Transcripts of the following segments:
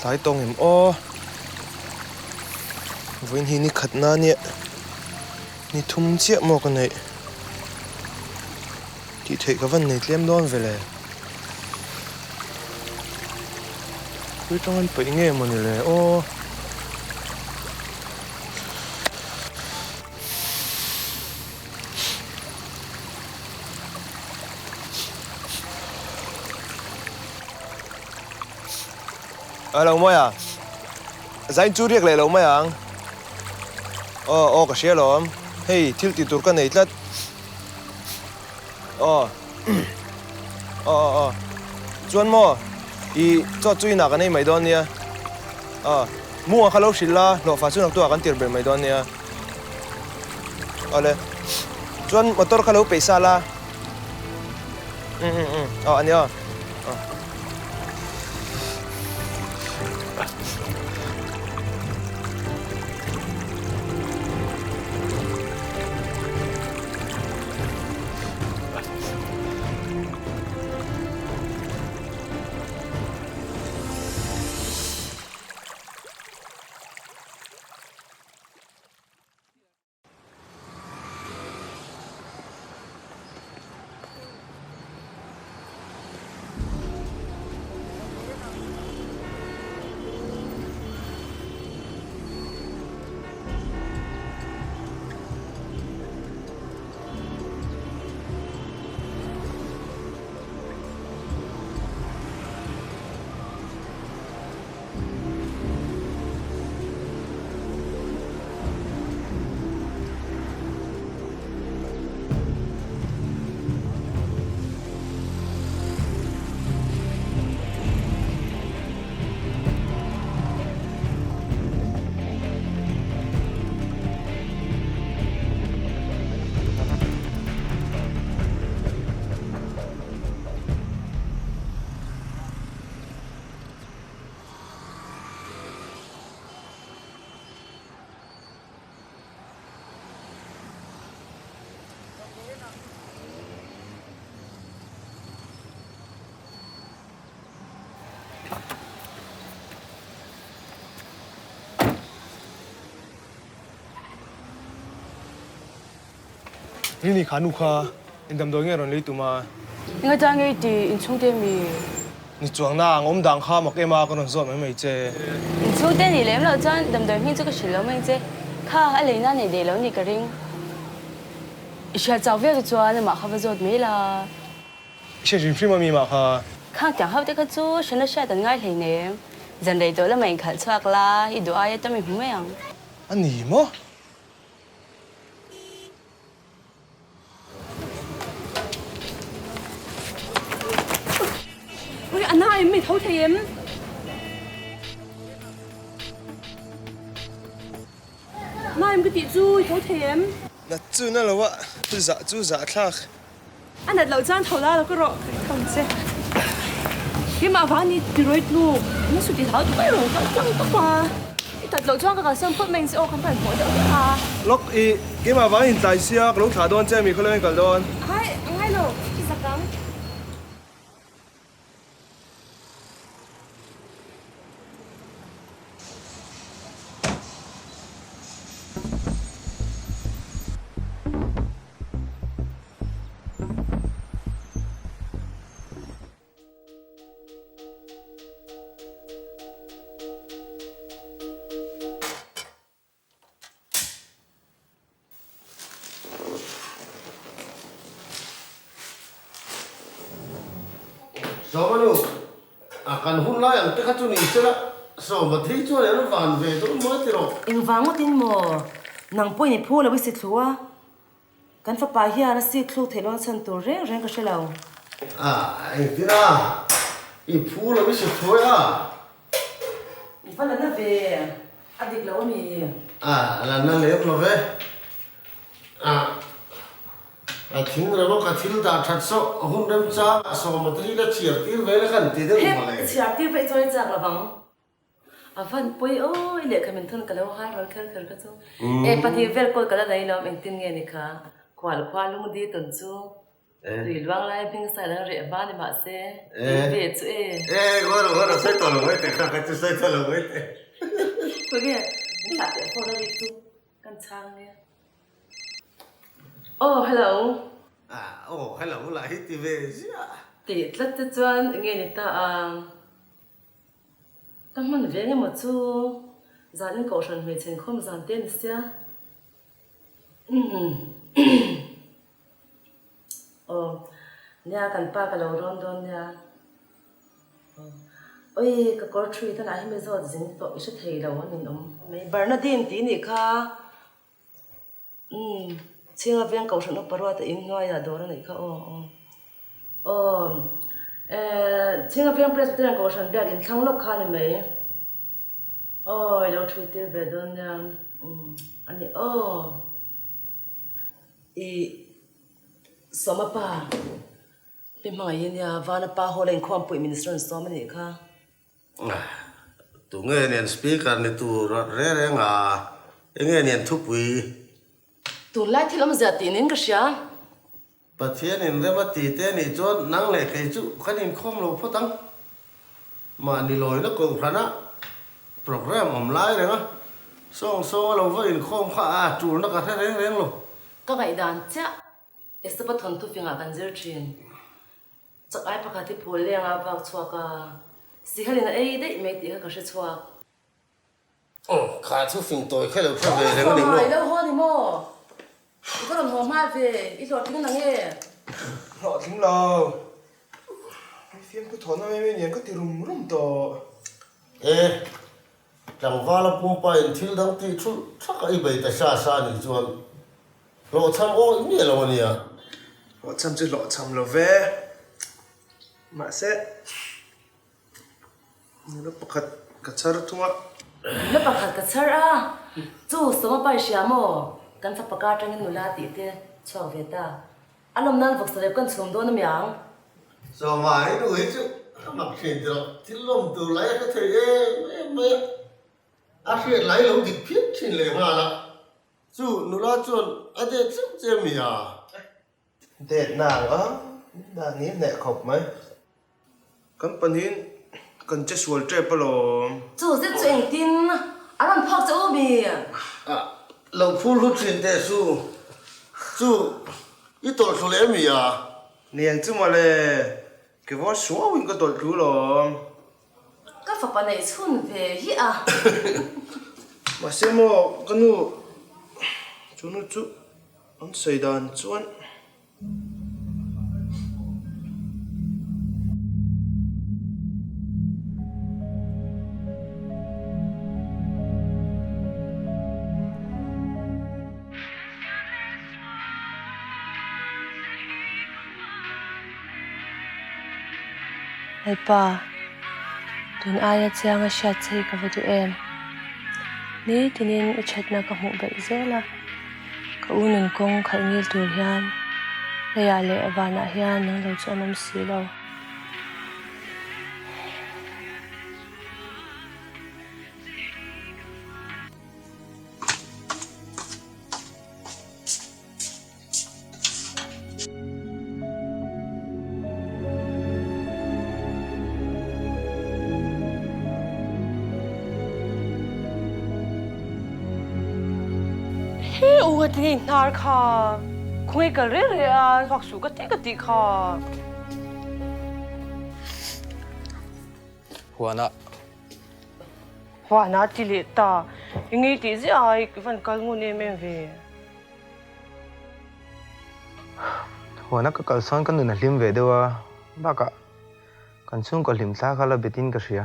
Thái tông em ô với hình khát na nè ni thum chiếc một cái này thì thấy cái vấn này liêm đón về lại cứ trong anh phải nghe mà này lại ô lâu mấy à danh chú riêng lại lâu mấy à cái xe lắm hey thiếu tí tuổi cái này lắm chuẩn mà cho chui nào cái này mấy đòn nè mua khá lâu xí la lo phát xuất tôi akan tiền bể mấy đòn nè lên chuẩn motor khá lâu pesa la anh nhá Ini khanu kha indam doi nge ron lei tuma nga ta nge ti in chung te mi ni chuang na ngom dang kha mak ema ka ron zo mai che in chung te ni lem lo chan dam doi hin chu ka shil lo mai che kha a le na ne de lo ni ka ring sha chao ve ka chua na ma kha va zot me la she jin phim mi ma kha khang kyang hau te ka chu shan na sha dan ngai hlei ne zan dei to la mai khal chuak la I do ai ta mi hu me ang ani mo anh nói em mày thấu thiểm nói em cái tiệt vui thấu thiểm na chu na lo wa chu za thak anh đặt lẩu chan thấu la cái rồi không chứ cái mà phá ni từ rồi luôn nó sụt đi tháo tụi rồi không có qua đặt lẩu chan cái sâm phốt mình sẽ ô không phải mỗi đâu à lok cái mà vang hiện tại sia lúc thả đòn che mi khơi lên cả đòn hai lẩu cái gì cắm Đó mà nu cần hun lại ăn cái chỗ này chứ là sao mà thấy chỗ này nó vàng về tôi mới thì rồi in vang một tin mò nàng bôi này phô là bị xịt lúa kan fa pa hiya na xịt lúa thế lon san tu reng reng cái xe lâu anh tí na ít phú là biết sự thôi fa là nó về adik lâu mi là nó lấy nó về thính rồi nó cả thính đã thật số hun đâm cha số mà thấy đã chia tiền về là cần tiền đấy mà lại chia tiền về cho chắc là bằng fan bôi ôi lệ cái mình thân cái lâu hai rồi khơi cái chỗ pati về coi cái này nó mình tin nghe này cả khoa luôn đi tuần chú tùy loang lại phim sai là rẻ ba thì mà sẽ về chú gọi là sai tao rồi đấy cái chú sai tao rồi đấy coi kìa mình đặt cái phone nó đi chú căn trang nè hello hello lại hít thì về chứ thì rất là chuyên nghe người ta các mình về nghe một chút gia đình cậu sản về trên không gian tiền xia nhà cần pa cái lâu rôn đôn nhà ôi cái cổ tree thằng này mới rồi dính tội sẽ thấy đâu anh mình mấy Bernardine tí này kha chiếc viên cậu sản nó bảo là in nói là đồ này kha chiếc viên Presbyterian cậu sản biết in thang lốc kha này mấy lâu tree tiêu về đôn nhà anh ấy soma pa bên ngoài nhà vana pa hồ lên khoan bụi minister soma này kha tụ nghe niệm speaker này tụ rẻ rẻ ngà nghe niệm thúc vị tụ lại thì làm gì tiền nên cái gì bát thiên niệm rẻ mà tì tên này cho năng lệ cái chú cái niệm không lâu phát tăng mà đi lối nó cũng phải na program online đấy á so lâu với không khá chủ nó cả thế rẻ rẻ luôn các bạn đàn chắc sẽ bắt thằng thu phiền à cần giữ chuyện chắc ai bắt thì phô lên à vào chùa cả xí khai là ấy đấy mấy tí cái sẽ chùa khá thu phiền tôi khai lâu khai về đấy cái cái này niệm đâu hoa thì mò cái đồng hồ mai về ít rồi tiếng là nghe họ thính lâu cái phim cứ thốn nó mấy年cứ tiêu rùm to chẳng qua là bùm bay thiếu đăng tí chút chắc cái bầy ta xa này chuan lộ tham ô ý nghĩa là gì à họ chăm chỉ lộ chăm là về mà sẽ nó bắt cái char thua nó bắt cái char chú sớm bay xia mò cần phải bắt cái trăng nula tí thế cho về ta anh làm nan vật sợi cần chôm đó nó miếng sao mà ấy đuổi chứ mặc chuyện rồi thiếu lồng từ lấy cái thời em chuyện lấy lồng thì biết chuyện lệ mà là chú nula chuan ở đây chắc chơi mì à đẹp nàng đã ní nè khóc mấy cần phần hin cần chết suol chơi bao lâu chú sẽ chuyện tin anh làm phật cho mi lâu phu lúc chuyện thế chú ít tuổi số lệ mì à niềng chứ mà lệ cái vó số mình có tuổi chú rồi các phật này chun về hi mà xem mà cái nu chú anh xây đàn chuan Ai pa, tun aya chiang a shat chei ka vadu em. Ni tinin uchat na ka mu bai zela. Ka unun kong khai ngil tur hian. Leya le avana hian nang lo chonam si lo. Ủa thì nار kha khui ka re re a vak su ka ti kha Huana ti le ta ngi ti zi ai van kal ngu ne men ve Huana ka kalsan kan na lim ve dewa ba ka kan chung ko hlim tla khala betin ka hria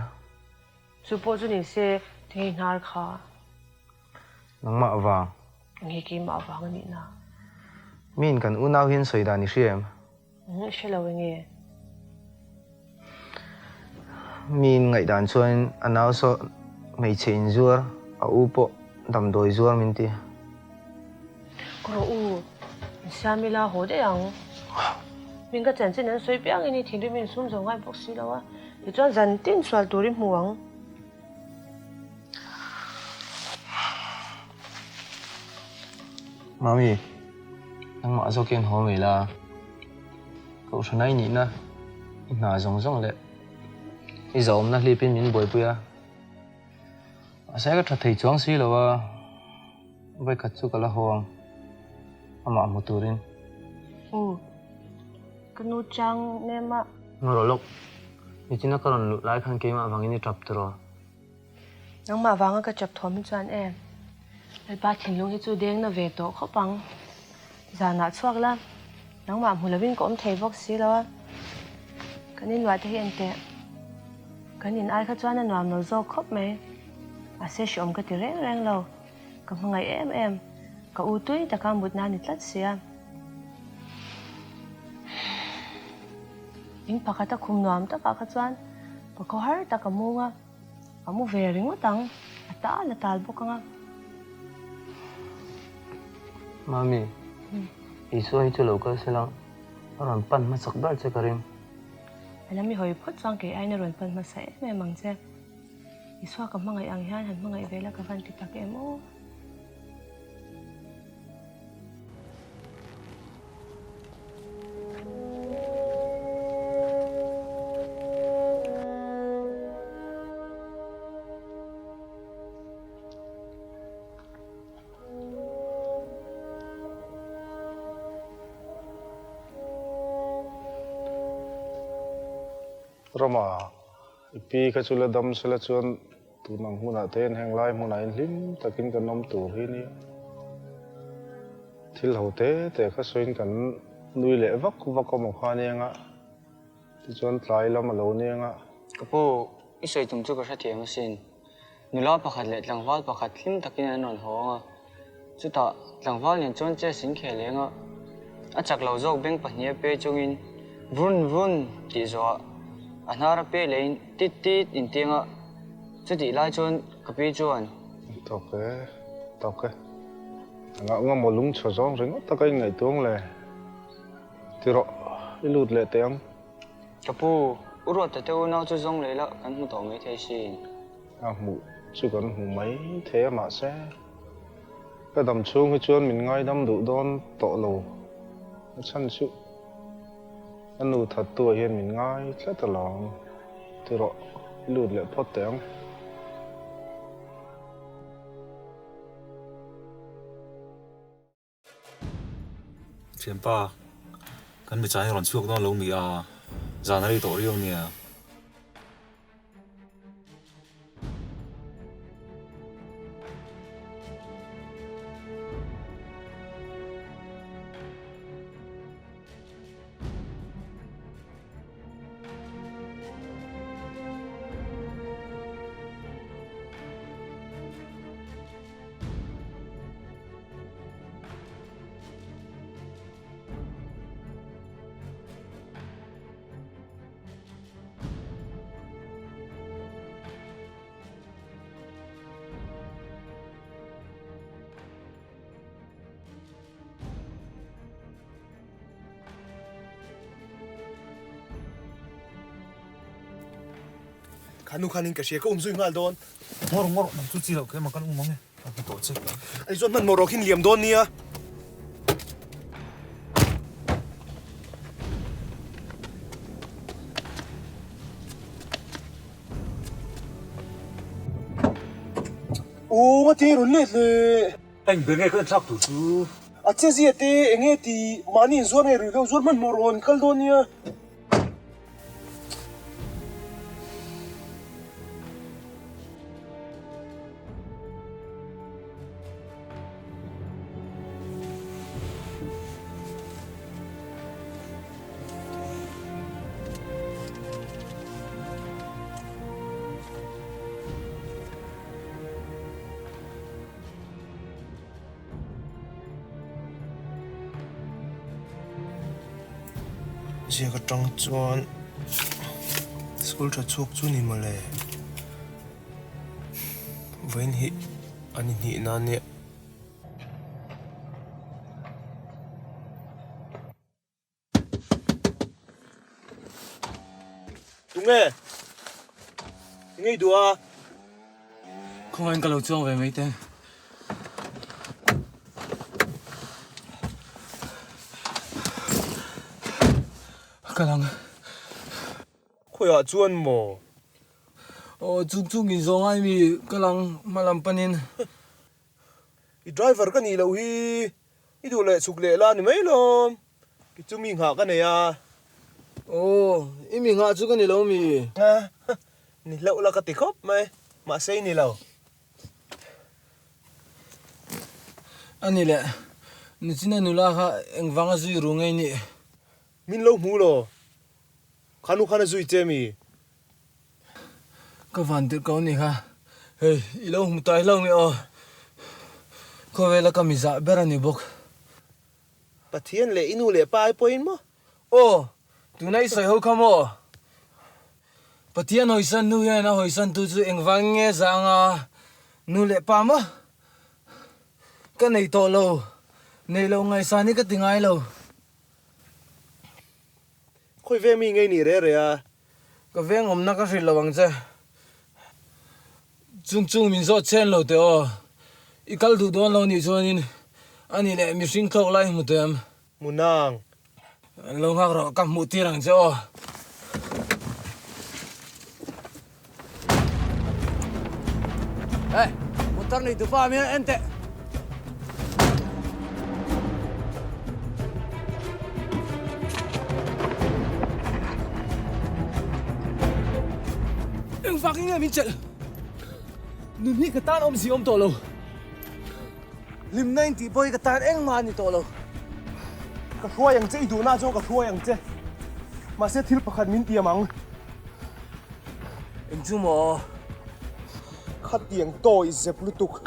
chu po chu ni se thei nar kha nangma awang ngi ki ma wang ni na min kan unau hin soida ni hriem shelo nge min ngai dan chuan anau so mei chein zuar a upo dam doi zuar min ti ko u samila ho de yang min ka chen chen an soi piang ini thil min sum zo ngai bok si lawa ti chuan zan tin swal turin muang mami nangma zo ken ho mei la ko sanai ni na na zong zong le I zom na hlipin min boi puya asai ka thei chuang si lawa vai khat chu kala hong ama muturin kanu chang ne ma ngoro lok ni china karon lu lai khan ke ma wangini trap tro nang ma wanga ka chap thom chuan em ai ba thin lung hi chu deng na ve to khopang zana chuak la nang ma mulavin ko om thei bok si lawa kanin wa te hian te kanin ai kha chuan na no zo khop me a se shom ka ti reng reng lo ka mangai em ka u tui ta kam but na ni tlat sia in pakata khum nuam ta ka kha chuan pa ko har ta ka munga amu ve ring tang ata na tal bokanga mami isu hi chu local selang ron pan ma sak dal che karim alami hoi phot chang ke ai na ron pan ma sai me mang che iswa ka mangai ang hian han mangai vela ka van ti tak emo Roma ipi ka chula dam sala chuan tu nang huna ten heng lai huna in hlim takin kan nom tur hi ni thil hote te kha soin kan nui le vak vak mo khani nga ti chuan tlai lam alo ni nga kapo isoi tum chu ka hra thiam sin nula pakhat le tlangwal pakhat hlim takin an ron hawanga chuta tlangwal nen chon che sin khelenga a chak lo jok beng pahnia pe chungin vun vun ti zo anara pe lein tit tit in tinga chuti lai chon kapi chuan toke nga mo lung cho zong ring ta kai ngai tuang le tiro ilut le teang kapo uro ta teu na chu zong le la kan mu to mai thei sin a mu chu kan hu mai the ma se ka dam chung hi chuan min ngai dam du don to lo chan chu anu thật tuổi hiện mình ngay rất là lòng từ đó lụt lại thoát tiếng Chiếm pa cần bị trái còn chuộc đó lâu mì à già này tổ riêu nè khanu khanin ka sheko umzui ngal don ngor nam chu chi lo ke makan umang e to che ai zon man moro khin liam don nia ô mà thế rồi lết lệ anh bên nghe cái chắc tủ chú à thế gì thế anh nghe thì mà nhìn zon này rồi zon man moro khal don nia chia cái trăng chuan school cho chuk chu ni mà lệ với hi anh hi na nè đúng nghe nghe đùa không anh cả lâu chuông về mấy tên cái lăng khôi à chuan mò chung chung in zong ai mi cái lăng mà làm panin i driver cái này lâu hi i đồ lệ sục lệ la ni mấy lom cái chú mình hạ cái này à im mi ngã chú cái này lâu mi à ni lâu là cái tịch khóc mày mà xây ni lâu anh này lẹ ni chỉ nên nula ha anh vắng azuy rung ngay ni min lâu mu lo khanu khana zui che mi cái van tiệt câu này ha hey lâu mu tai lâu mi có vẻ là cái mi dạ bera ni bok pathian lệ inu lệ pai point mo tu này sai ho kamo pathian hoi san nu ya na hoi san tu chu anh vắng nghe rằng nu lệ pa mo cái này to lâu này lâu ngày sáng ni cái tiếng ai lâu khôi về mi ngay ni re re à cái vẻ ngom na cái gì lâu bằng chứ chung chung mình zo chen lâu teo ikal du don lâu ni cho nên anh này lại mi sinh khâu lại một tem munang lâu khác rồi cầm một tia rằng chứ hey motor này tu pa mi ente anh fucking nghe mình chạy nụ ni cái tan om gì om to lâu lim nine thì boy cái tan anh mà ni to lâu cái khua yang che i du na cho cái khua yang che mà sẽ thil pakhat min tiam ang anh chú mò khát tiếng to i zep lutuk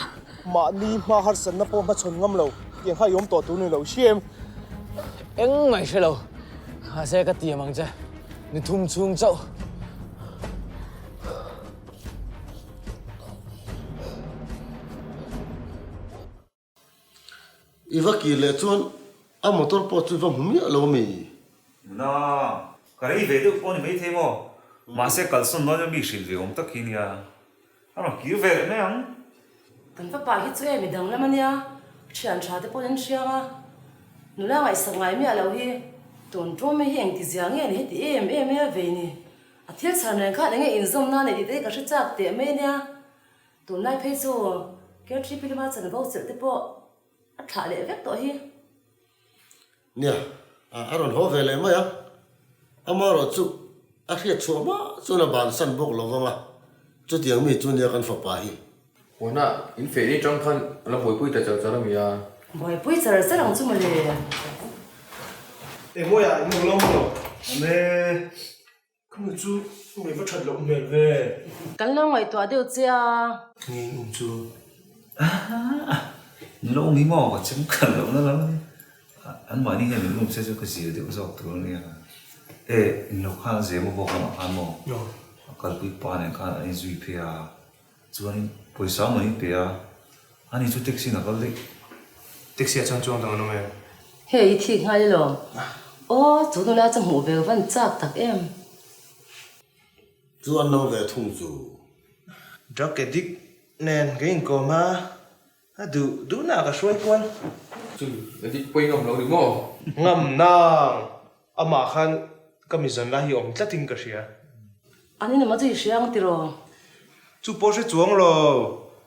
mà ni mà har san na po ma chon ngam lo tiếng hai yom to tu ni lo shem anh mày sẽ lâu hà sẽ cái tiền bằng chứ ni thum chung châu iwa ki le chuan a motor po chu va humi lo mi na cái về được con mấy thế mà sẽ cần xuân nó bị xịt về ông tất khi nia nó kiểu về này anh kan pa pa hi chu e mi dang lam ania thian tha te pon chianga nula ngai sangai mi alo hi ton tro me hi eng ti ziang nge ni ti em e ve ni a thil chan ren kha nge in zom na ne ti te ka hri chak te me nia ton lai phei chu ke tri pi ma chan bo chel te po a tha le vek to hi nia a ron ho ve le ma ya amaro chu a hriat chu ma chu na ban san bok lo ma chu tiang mi chu nia kan fa pa hi Wana in fe ni trong khan la boi pui ta chaw chaw mi ya boy pui char sa rang chu ma le e mo ya ni lo mo ne kum chu ngai va that lo mel ve kan la ngai to deu chia ni chu lâu nghĩ mò và chấm cần lắm lắm anh bảo đi nghe mình cũng sẽ cho cái gì để có dọc từ này ê lâu khá dễ mà bỏ nó ăn mò cái cái pan này khá anh duy phe chú anh buổi sáng mình phe anh chú taxi nào cái taxi chang chuang dang no me he thi ngai lo chu no la cham mu ve van chak tak em chu an no ve thung chu drug addict nen cái ko ma à du na ka shoi kon chu la ti pui ngam lo di mo ngam na ama khan kamizan la hi om tlatin ka ria ani na ma chi siang ti ro chu po se chuang lo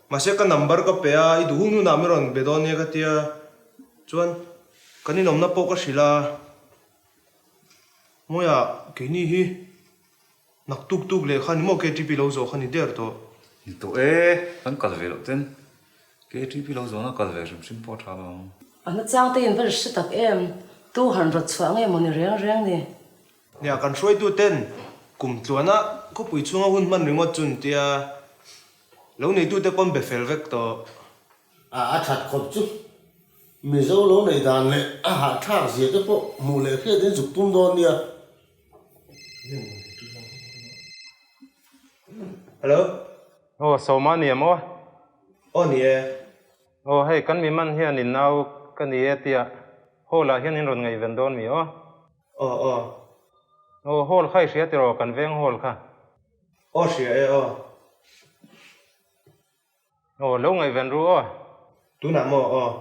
ma se ka number ka pe a i du nu na me ron be don ye ka tia chuan kani nom na po ka sila moya ke ni hi nak tuk tuk le khan mo ke tipi lo zo khani der to to anh cần về đầu tiên cái trip lâu rồi nó cần về some simple travel ana chang te in ver shi tak em 200 chuang em mon reng reng ni nia kan shoi tu ten kum tluana ko pui chunga hun man ringo chun tia lo nei tu te kon be fel vek to a that khop chu mi zo lo nei dan le a ha thar zia te po mu le khe den juk tum don nia Hello. โอ้สมาเนี่ยมั้ง Oh nie. โอ้ให้กันมีมันเฮียนินเอากันนี่เตียโหละเฮียนินรถไงเวนดอนมีอ๋อ Oh oh. โอ้โหใครเสียติรอกันเวงโหค่ะ Oh shit oh. โอ้ลงไงเวนรู้อ๋อ Tu nak mau oh.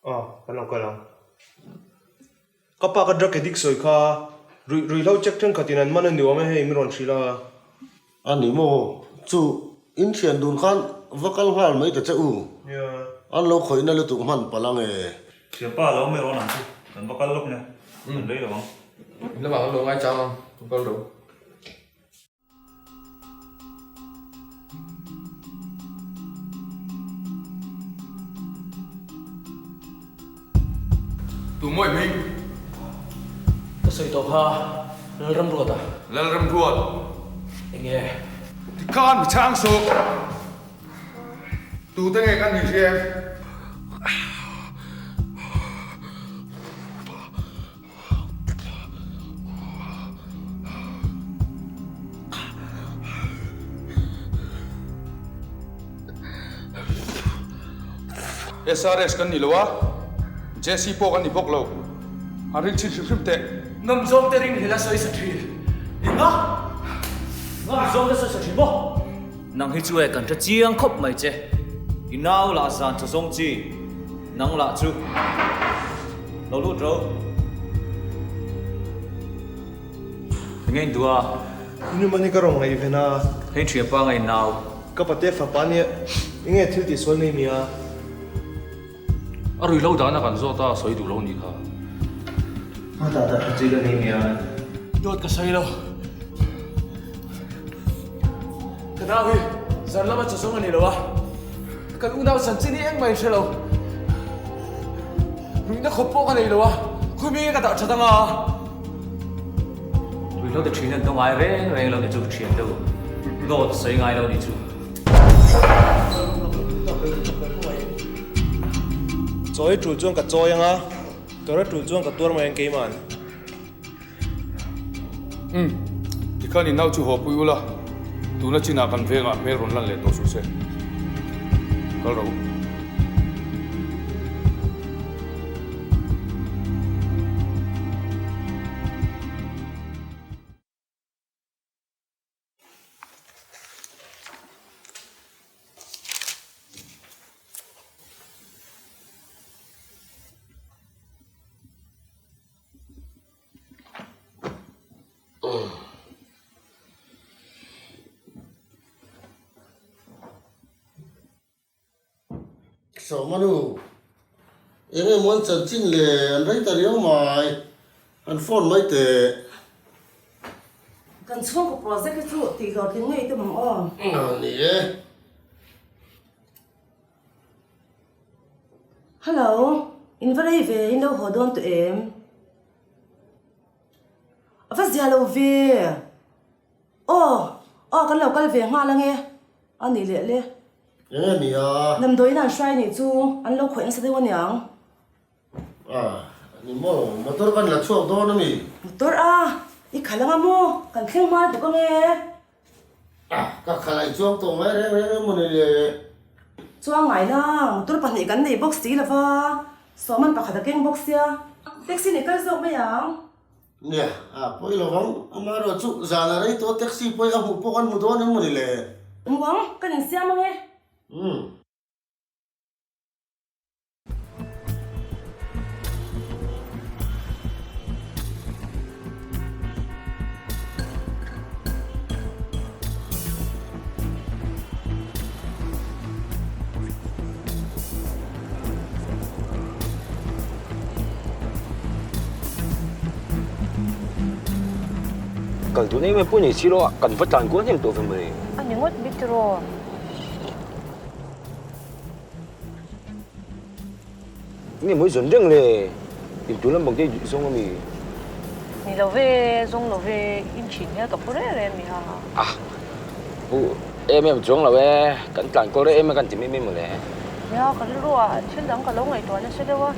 Oh, kalong. Kapag kadrak edik soy ka, rilaw check ten katinan man ni wame he imron sila. Ani mo, chu in thian dun khan vakal hal mai ta cha u. Yeah. An lo khoi na lu tu man palang e. Siapa lo me ron nanti, dan bakal lo nya. Đấy là không? Nó bảo nó ai chăng không? Không có đủ. Tụi mày mình Cái sợi tóc ha, nó râm ruột à? là rầm ruột. Anh nghe. Thì con bị trang sụp. Tụi ta nghe căn gì xem. SRS kan nilawa, JC po kan nibok lo. Haring chin ship te. Ngâm rôm tê rinh thì là sợi sợi thủy. Đi ngó. Ngâm rôm tê sợi thủy bó. Nang hi chuai kan tha chiang khop mai che inau la zan tha song chi nang la chu lo lu ro ngay dua Ini mani ka rong ngai vena. hei thia pa ngai nau Ka pate fa pa ni. Inge thil ti sol nei mia. À rồi lâu đó nó còn do ta sấy đủ lâu nhỉ hả? Ta chi ga nei mia. Đốt cái sợi đâu. Cái nào hi? Giờ lắm mà cho xuống anh đi đâu à? Cái u nào sẵn chín đi anh mày sẽ đâu? Mình đã khóc bốc anh đi đâu à? Khui mi cái tạo cho tăng à? tui lo de thin an tong ai re lo de chu thian do no sei ngai lo ni chu Choi tru chuang ka choi anga. Tora tru chuang ka tur mai ke man. Thì con nhìn nào chú hộp bùi ula. Tụi nó chỉ nào cần về ngã mẹ rốn lăn lệ tổ số xe. Có đâu? So manu. Enge mon chan chin le an rai ta riau mai. An phone mai te. Kan chuang ko project cái chu ti lo tin ngai te mam on. Ni e. Hello, in vare ve in lo hodon to em. Avas dia lo ve. Kan lo kal ve nga la nge. Ani le. Enge ni a. Nam doi nan shrai ni chu an lo khoeng sa de wan yang. Ni mo motor kan la chuak do na mi. Motor I khalanga mo kan thleng ma du ka nge. Ka khalai chuak to mai re mo ni le. Chuang ngai la motor pan ni kan nei box ti la wa. So man pa khada keng box ya. Taxi ni kal zok ma yang. Nia, poi lo wang amaro chu zala rai to taxi poi a hu po kan mu do na mo ni le. Wang kan in siam nge. Cần tụi này mới bún nhỉ xí lo, cần phát triển cuốn thêm tổ phần mười. Anh những ngất biết rồi. Nghe mới dần dần lệ, tìm tụi nó bằng cái xong rồi mình. Ni lo về zong lo về in chín nha, tập phơi rồi mi ha. Em giống là về, cần làm có đấy em cần tìm em mà lẽ. Ya cái lúa, trên đằng cái lúa ngày tuần nó sẽ đâu à?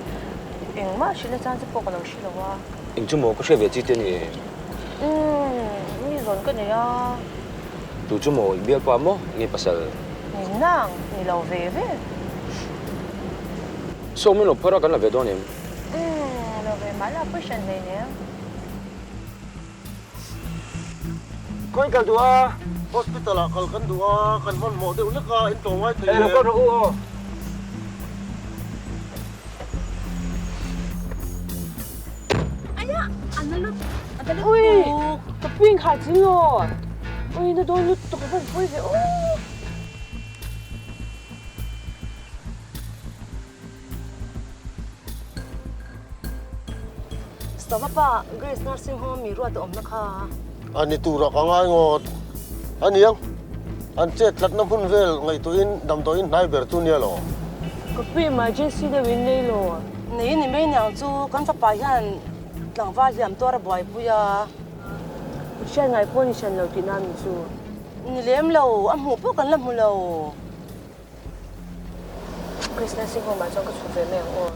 Em mà chỉ là trang sức bộ cái lúa xí đâu à? Em chung một cái xe về chi tiền gì? นี่ร้อนกันเนี่ย Tu cuma biar apa mo ni pasal นี่นั่งนี่เราเว่เว่ so mo no para kan la vedon ni. เราเว่มาแล้วผู้ชายเนี่ย Kau ikan dua hospital lah kalau kan dua kan mon mau dia unik kah itu mai tu. Nak kau ru. Ayah, anak lu, ada lu. Ui, tapi yang kaji loh. Ui, na doon lu tu kau boleh vé. Oh. Stop apa? Grace Nursing Home miru ada om nak ha. Ani tu rak angai ngot. Ani yang an chat lat na pun vel ngai tu in dam tu in nai ber tu ni lo. Tapi emergency dah win ni loh. Ni main yang tu kan tak payah lang vaz yang tu ada boy puya. Siya ngai pun ni siya lau tinan tu. Ni lem lau, am hu pun kan lem hu lau. Grace Nursing Home macam kau cuba meh oh.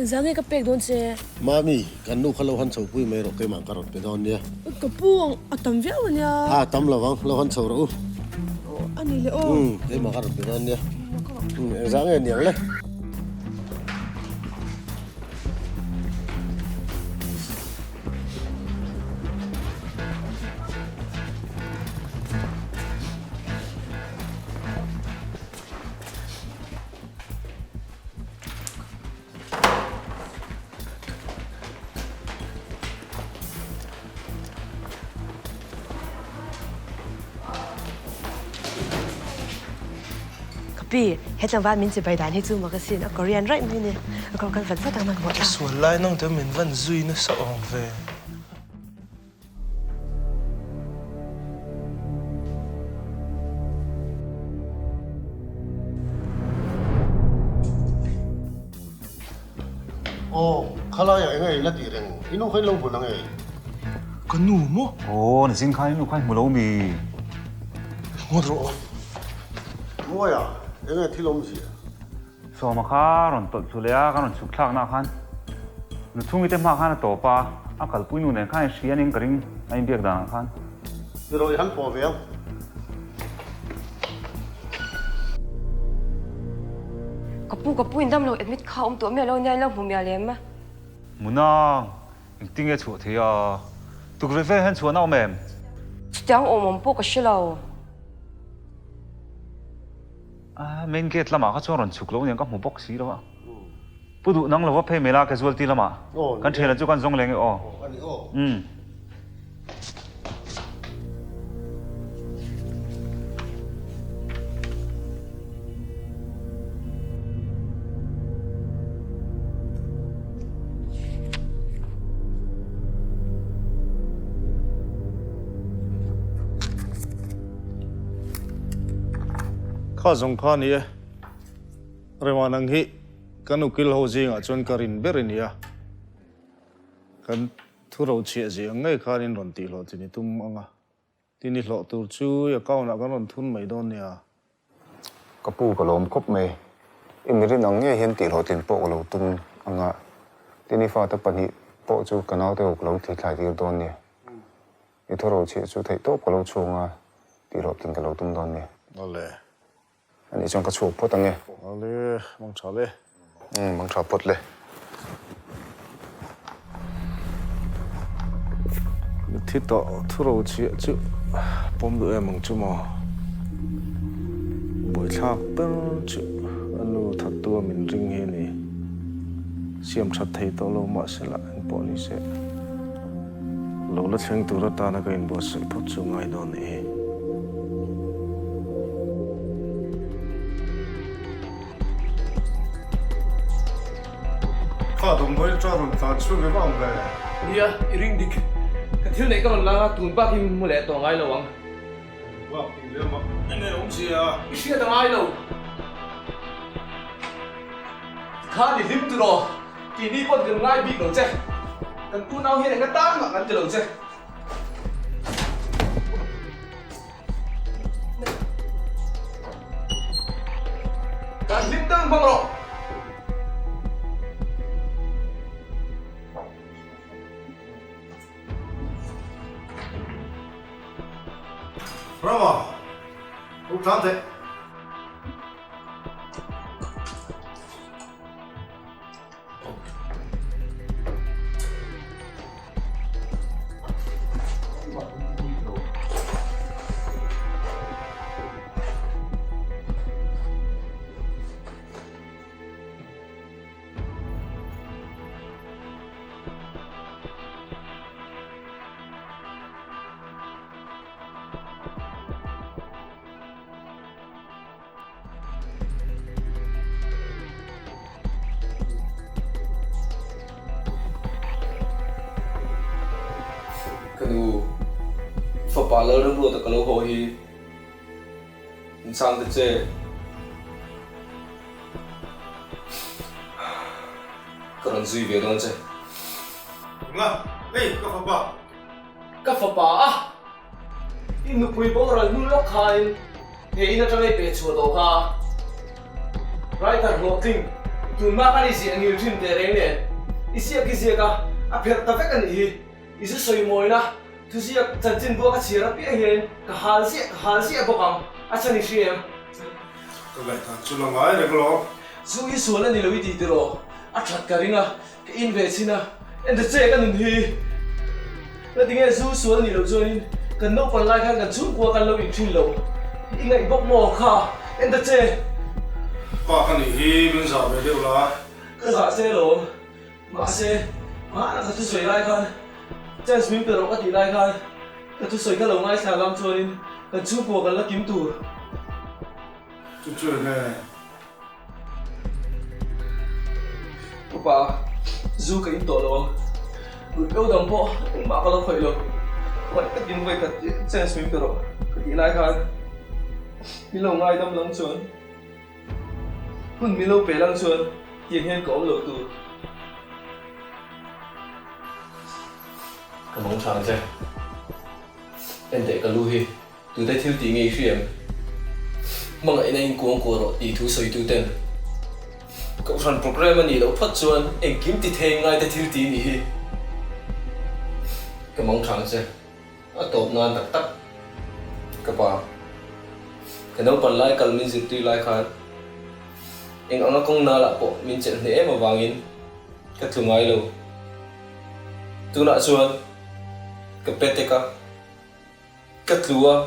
Inzangi ka pek don se. Mami kan nu kalau han chau pui mai ro ke mang karot pe don dia. Kapuang atam via nya. Ah tam lawang lo han chau ro. Ani le o. Ke mang karot pe don dia. Zang en yang le. Tapi, hetan van min se bai dan hi chu magasin a Korean right mi ne. A ko kan fan fa tang man mo ta. Suan lai nong te min van zui na sa ong ve. Oh, kalau yang ngai la ti reng. Inu khai long pun ngai. Kan nu mo? โอ้นี่สินค้านี่ค่อยหมูเรามี Ngot ro. Mo ya, ngai thi lom si. สอมาค้าหล่อนตดสุเลียกันหล่อนสุกทากหน้าคันนึกทุ่งอีเต็มมาคันต่อปะอากาศปุ้ยนู่นเนี่ยข้าเสียนิ่งกระดิ่งไม่เบียกด่างคัน Pero han po veang. Kapu indam lo admit kha om to me lo nyai lo mu me lem ma. หมูนางอีกติ้งเอชัวเทียตุกเรเฟ่เห็นชัวน่าแม่ Stiang om po ka shilo. เมนเกตละมาก็ชวนหล่อนสุกแล้วยังก็หมูบกสีแล้วอ่ะปุ๊ดูนังเราว่าเพย์เมล่าแคสวลตีละมากันเทนจุกันจงเลงอ๋อ Ani oh. ข้าสงข้านี่เรื่องนังฮิกันอุกิลโฮจิงอ่ะจนการินเบรินีอ่ะกันทุเราเชี่ยจีงไงข้านินรอนตีหลอดที่นี่ตุ้มอ่ะที่นี่หลอดตัวชูอยากก้าวหน้ากันรอนทุนไม่โดนเนี่ย ก็ปูกระโลมครบเมย์อินรินองเงี้ยเห็นตีเราตินโปกระโลตุนอังอ่ะที่นี่ฟ้าตะปันหิโปจูกันเอาแต่กระโลที่ขายที่โดนเนี่ยอีทุเราเชี่ยจูไทยโตกระโลชงอ่ะตีเราตินกระโลตุนโดนเนี่ย นั่นแหละ อันนี้จงกระชูพดตั้งไง นั่นแหละมังชาเลย มังชาพดเลย ที่ต่อทุเราเชี่ยจูผมดูเอ็มมังจูมาบ่อยชักเป็นจูอันนู้ทัดตัวมินริงเฮนี่เสียมชัดไทยตัวเรามาเสละอันปอนี่เสเราละเชิงตัวรัตานักอินบัวสิพดจูง่ายโดนเอข้าต้องไปจ้าหนุ่มตาช่วยไปบ้างเลย Iya, iring dik. Katil nei ka la tun pa kim mule to ngai lo wang. ว่าปีเรื่องมันยังไงองเสีย Isia ta ngai lo. khá đi lim từ đó kỳ đi con gần ngay bị đầu chơi cần tu nào hiện cái tác mà cần từ đầu chơi cần lim tăng bằng rồi Bravo. Lúc tháng thế. Kanu fapala ram ro ta kalau ho hi insan te che karon zui ve don che Nga, hey, ka fapa a in nu pui bo ra nu lo khain he ina ta mai pe chu do kha right ar lo ting tu ma ka ni si angil thin te reng ne isia ki sia ka a pher ta vek ani hi isu soi moi na tu sia chan chin bo ka chira pi hen ka hal si bo kam a chani siem Cái này thằng chú là ngái này cái lo. zu i su la ni lo i ti ro a that ka ringa ka in ve china en de che ka nun hi la ding e zu su la ni lo join kan no pan lai khan kan chu kwa kan lo in thin lo i ngai bok mo kha en de che Ba cái này hi bên sao về đâu là. ka ga se lo ma se ma na ka tu soi lai khan chen swim pe ro ka ti lai khan ka tu soi ka lo ngai sa lam choin kan chu kwa kan la kim tur Chú chơi này. Papa, zu ka in to lo. Lu ko dang po, ma ka lo khoi lo. Mai ka din vai ka chen swim pero. Ka di lai khan. Mi lo ngai dam lang chuan. Hun mi lo pe lang chuan. Yen hen ko lo tu. Ka mong chang che. En de ka lu hi. Tu dai thil ti ngi khiem. Mga inayin kuwang kuro, itu soy tuten. Kau ran program ani lo phat chuan eng kim ti theng ngai ta thil ti ni hi. Ka mong thang che. A top nan tak tak. Ka pa. Ka no pan lai kal min zit ti lai khan. Eng anga kong na la po min chen ne ma wangin. Ka thu ngai lo. Tu na chuan. Ka pete ka. Ka tlua.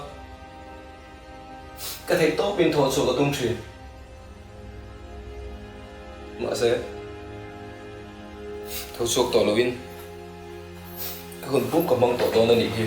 Cái thầy tốt bên thổ sổ của tung truyền mà sẽ thổ sổ tổ lô in cái hồn bút của mong tổ đó là gì hi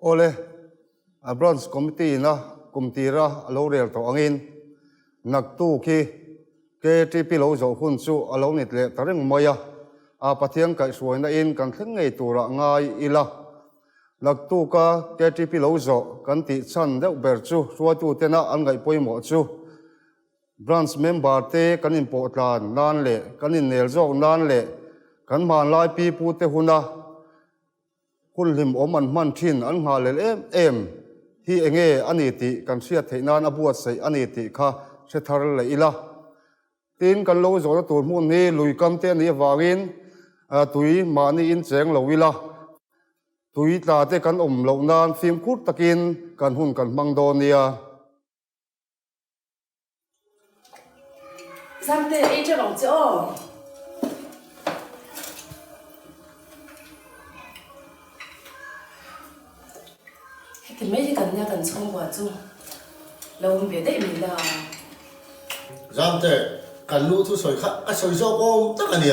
Ole, a bronze committee na committee ra alo rel to angin nak tu ki ke TP lo zo hun chu alo nit le tareng moya a pathiang kai suai na in kan thleng ngei tura ngai ila nak tu ka ke TP lo zo kan ti chan deuh ber chu ruwa tu te na an ngai poimo chu branch member te kan in po tlan nan le kan in nel zo nan le kan man lai pi pu te huna kun lim oman man thin an nga le em hi enge ani ti kan sia theinan abuat sei ani ti kha se thar le ila tin kan lo zo tur mun ni lui kam te ni wangin tui mani in cheng lo ila tui ta te kan lo nan phim kut takin kan hun kan mang do nia Samte e cho lòng chỗ. Thì mấy cái cần nha cần xong quả chung lâu không biết đấy mình là giảm thế cần lũ thu soi khác cái soi số ôm tất cả nhỉ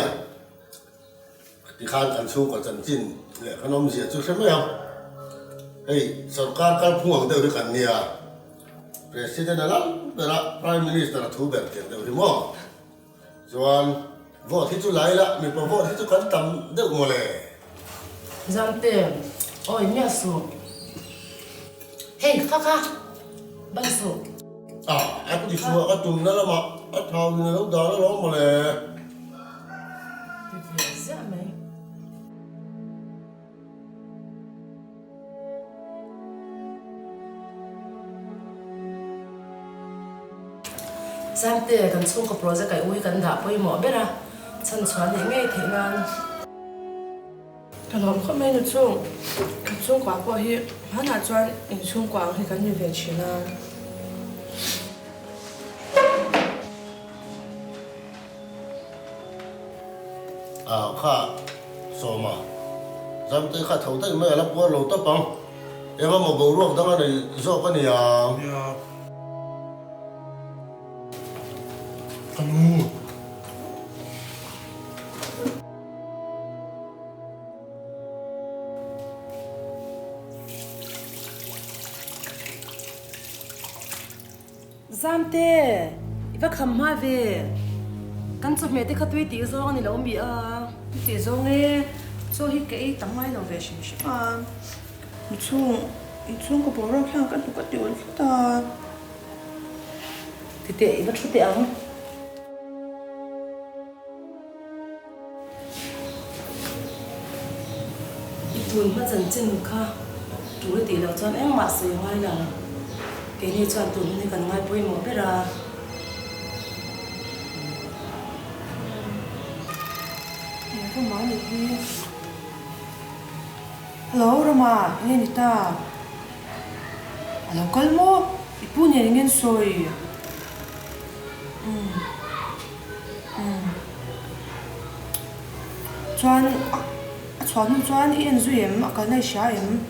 thì khan cần su còn chân chín lệ cái nôm gì chút xem không hey sarkar kan phung ang deu kan nia president alam bera prime minister thu ber ken deu ri mo chuan vote hi chu lai la mi pa vote hi chu kan tam deu mo le Zamte, oi nyasu. Hey, kaka. Banso. aku di suwa ka tum na la ma a thau ni lo da lo mo le Zame. Zamte kan chung ko project ai ui kan da poi mo bera. Chan chuan ni ngai the ngan. Kan hom kho mai nu chung. Kan chung kwa po hi hana chuan in chung kwa hi kan ni ve china. kha so ma zam te kha thau tai me la po lo ta pang em mo bo ro da ni zo ka ni ya kanu Zamte, iba kham ma ve. Kan chu me te kha tui ti zong ni lo mi a. Ti zong e cho hi ke tam mai lo ve shim shim a. Mi chung ko bo ro khyang kan tu ka ti ol ta. Ti te iba thu te ang. Tun ma chan chen kha. Tu ti lo chan eng ma se ngai la. Ke ni chan tun ni kan ngai poi mo bera. Roma ni hi. Hello Roma, ni ni ta. Alo kalmo, ipu ni ngin soi. Chuan in zuim akal nei sha em.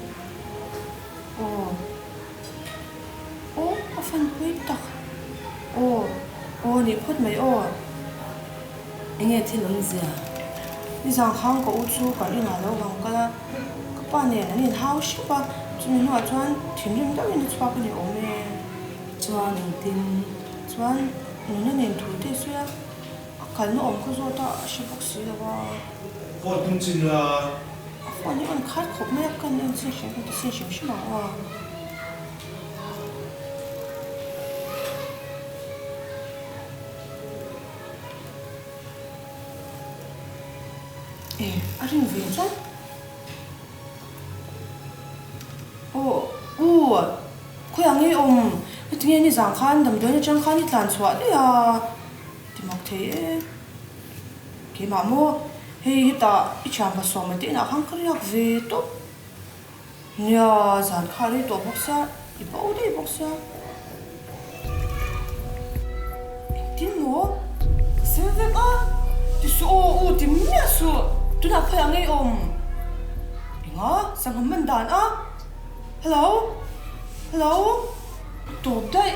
A fan pui tak. Ni phot mai Enge thil ang zia. Ni zang khang ko uchu ka ri nga lo wang kala ka pa ne na ni hau shi pa chumi no chuan thim rim da ni chwa ka ni ome Chuan ang tin. chuan no na nen thu te suya akal no om ko zo ta shi bok si la wa Port tum chin la. fa ni an khat khop me kan nen se shi ka se shi ma wa arin ve chan khoi ang ei om tinge ni zang khan dam do ni chang khan ni tlan chwa de ya ti mak the e ke ma mo hei ta I cham pa so ma te na khang kriak ve to nya zan khari to boksa I ba ode boksa tin mo se ve ka ti so ti mia so tu na khoi ang ei om inga sang man dan a hello Top dai.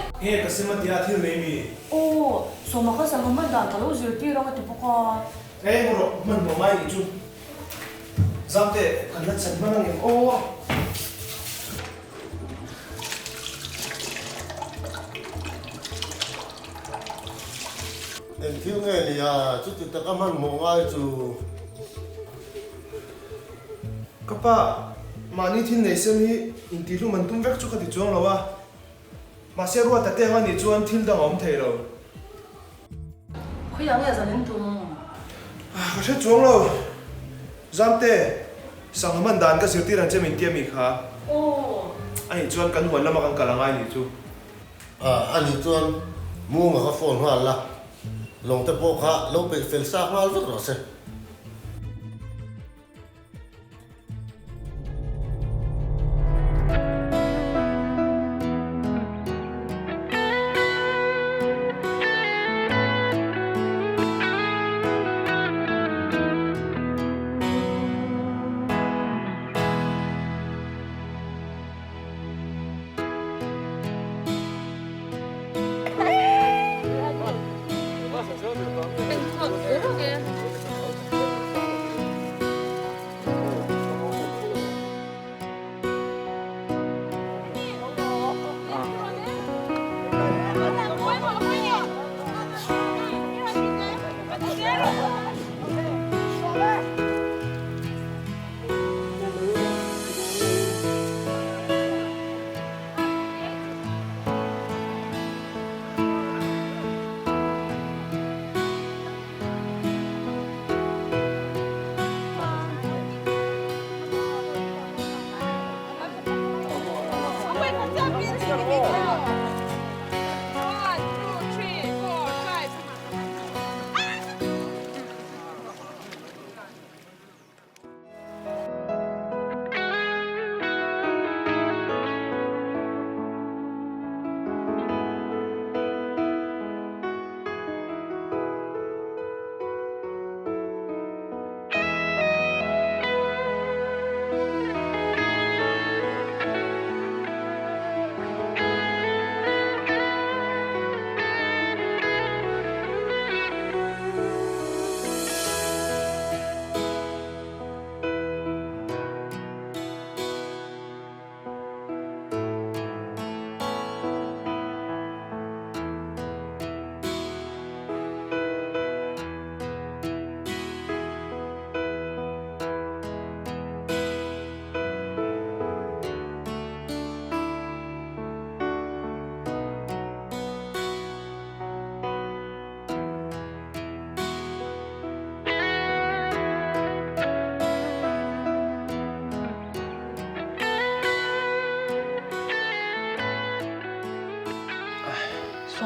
Kasima tiya thil nei mi. So ma ka sang man dan talo zir ti rong ati poka. Moro man mo mai chu. Zamte kan na chan manang em em thiếu nghe ni ya chút chút ta kam han mo ngai chu Kapa mani thin nei sem hi inti lu man tum vek chu khati chong lawa. Ma se ruwa ta te nga ni chuan thil dang om thei lo. Khoi ang ya zan tum. Ka se chong lo. Zamte sang man dan ka sirti ran chem intia mi kha. Ai chuan kan huan lama kan kalangai ni chu. ani chuan mu nga ka phone hal la long te po kha lo pe fel sak mal vek ro se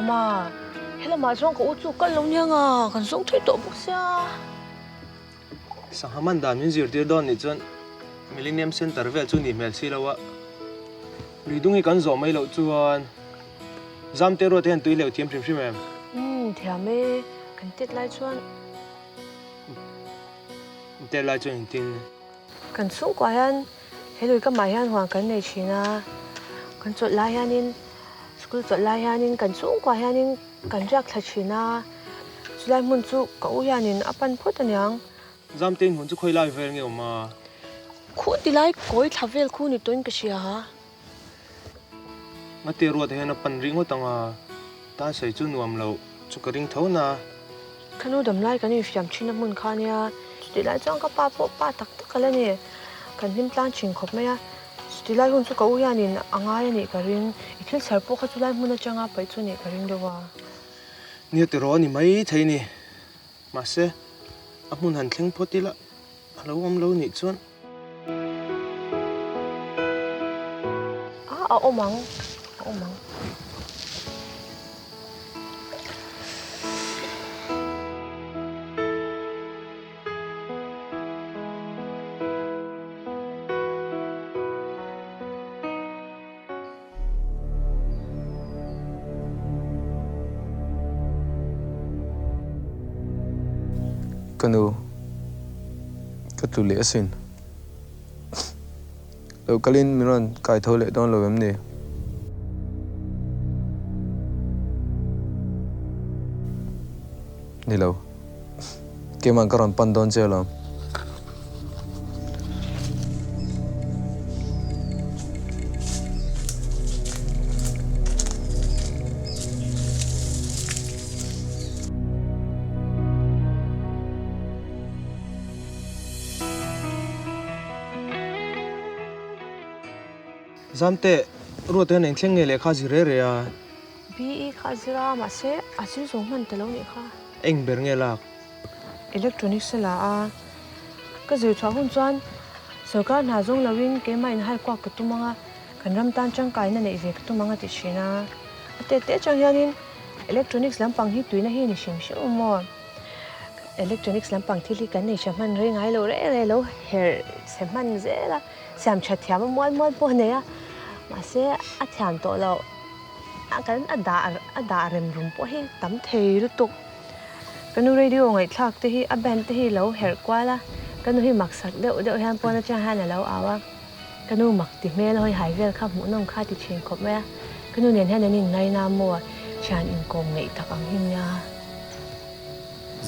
mà hay là mà trong có chú cân lâu nha à còn sống thấy tổ bốc xa sang haman dan min zir tir don ni chuan Millennium Center vel chu ni mel si lawa lui dungi kan zo mai lo chuan zam te ro ten tui leo thiam thrim thrim em thiam me kan tet lai chuan te lai chuan tin kan sung kwa hian helui ka mai hian huang kan nei thina kan chot lai hianin school chot lai hianin kan sung kwa hianin kan rak thla thina chulai mun chu ko hianin apan phut anyang zam ten hun chu khoi lai vel nge ma khu ti lai koi thavel khu ni toin ka sia ha ma te ro the na pan ring tanga ta sei chu nuam lo chu ka ring tho na kanu dam lai kan ni fiam thina mun khania ti lai chang ka pa po pa tak tak kala ni kan nim plan ching khop me ya ti lai hun chu ko hianin angai ni ka ring ithil sar po kha chu lai mun changa pai chu ni ka ring dowa ni te ro ni mai thei ni ma se amun han thleng photila alo om lo ni chuan omang kanu katu le sin lo kalin miron kai tho le don lo em ni ni lo ke man karon pan don che lo zamte ruote nen thleng nge le kha zire re ya bi khazira ma se asil zong man telo ni kha eng ber nge lak electronics la a ka zui chwa hun chuan sarkar na zong lawin ke mai in hai kwa ka tumanga kan ram tan chang kai na nei ve ka tumanga ti china ate te chang yanin electronics lampang hi tuina hi ni shim shi mo electronics lampang thili kan nei shaman ring ai lo re lo her seman zela sam chathiam mol po ne ya ma se a thiam to lo a kan ada rem rum po hi tam thei lu tuk kanu radio ngai thlak te hi a band te hi lo her kwala kanu hi maksak de han po na cha han lo awa kanu mak ti mel hoi hai vel kha mu nong kha ti chen khop me kanu nen han nin ngai na mo chan in kong ngai tak ang hin ya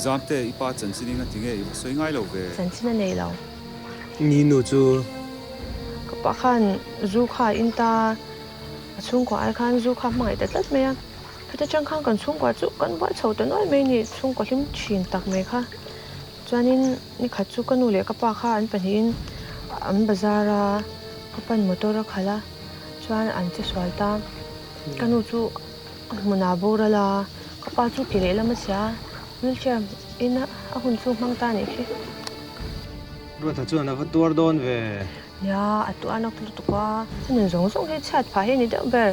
zamte ipa chan sin nga tinge i soi ngai lo ve chan sin nei lo ni nu chu ka pa khan zu kha in ta chung ko ai khan zu kha mai ta tat me ya phata chang khang kan chung ko chu kan ba chho ta noi me ni chung ko him chin tak me kha chuanin ni kha chu kanu le ka pa kha an panin an bazara ka pan motor khala chuan an che swalta kanu chu muna borala ka pa chu kile lama sia wheelchair in a hun chu mang ta ni khi ruota chu na vatur don ve ya atu anak lu tu kwa nen zong he chat pha he ni da ber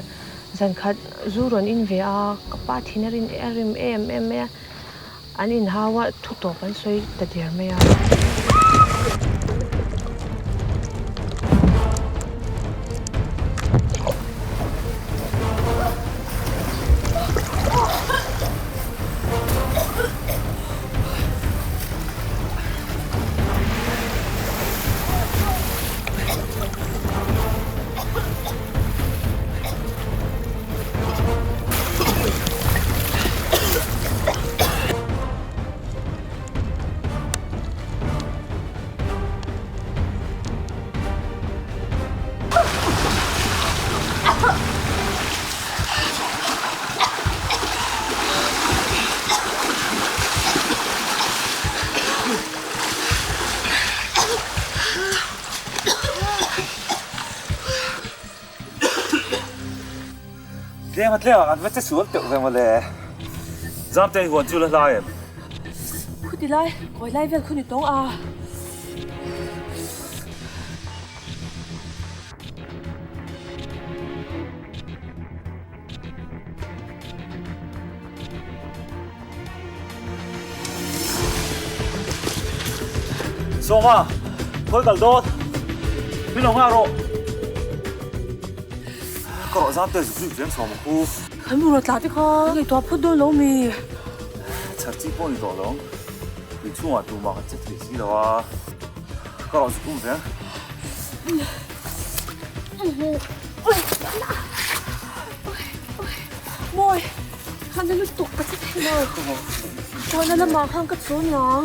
zan khat zuron in ve a ka pa thinarin erim em anin hawa thu to pan soi ta der me ya thế mà thế à ăn vết chết xuống tự về mà lẽ zamte huan chu la lai khu ti lai koi lai vel khu ni tong a Soma, thôi cả đốt. Biết lòng nga rồi. Có giáp tới giúp em soma khu. Hắn mua lạt đi kho. Cái toa phút đôi lỗ mì. Chắc chỉ bao nhiêu đó lắm. Vì chung là tụ mà chết thì gì đó. Có lòng giúp em. Môi, hắn đang tục cái chết nào. Cho nên là mà hắn cất số nhỏ.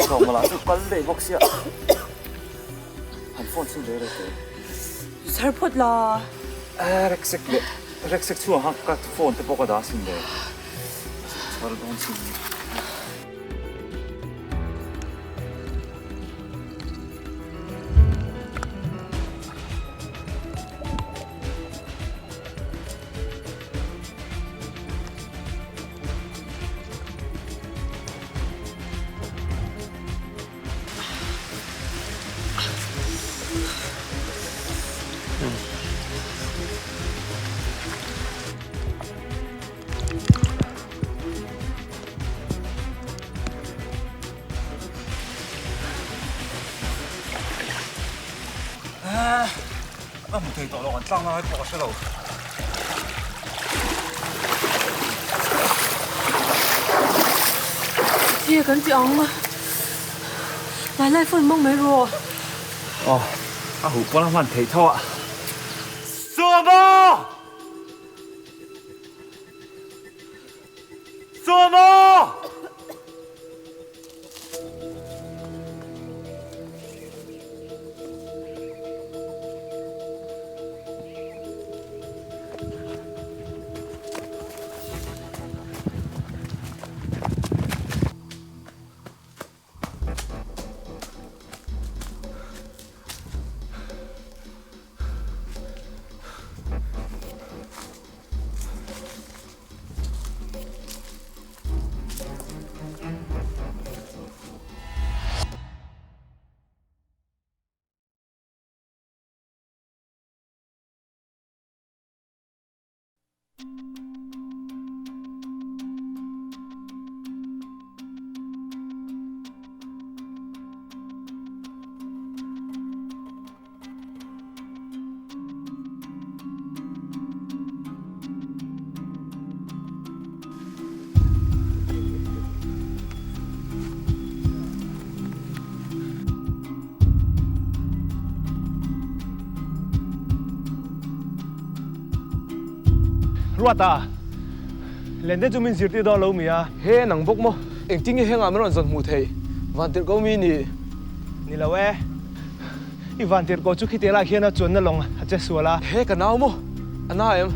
Còn mà lại được bắn để bóc xịa. Hắn phone xin để rồi. 잘 뻗라. 렉색 추워 한가 phone 때 보고 나왔는데. 저를 너무 친. 아, 못 되겠다. 너 완전 할 거가 싫어. Chia cẩn trọng mà. Lại phần mong mấy rồi. hủ có làm hoàn thể thọ. Somo! Somo! Ruata, lên đây chúng mình diệt đi đó lâu mía. He nang bốc mo, anh tiếng he ngam ron zon mu thei, van tir ko mi ni. Ni là we, Ivan tiệt có chút khi tiền lại khi nó chuẩn nó lòng, chết xua la. He cả nào mo, anh em.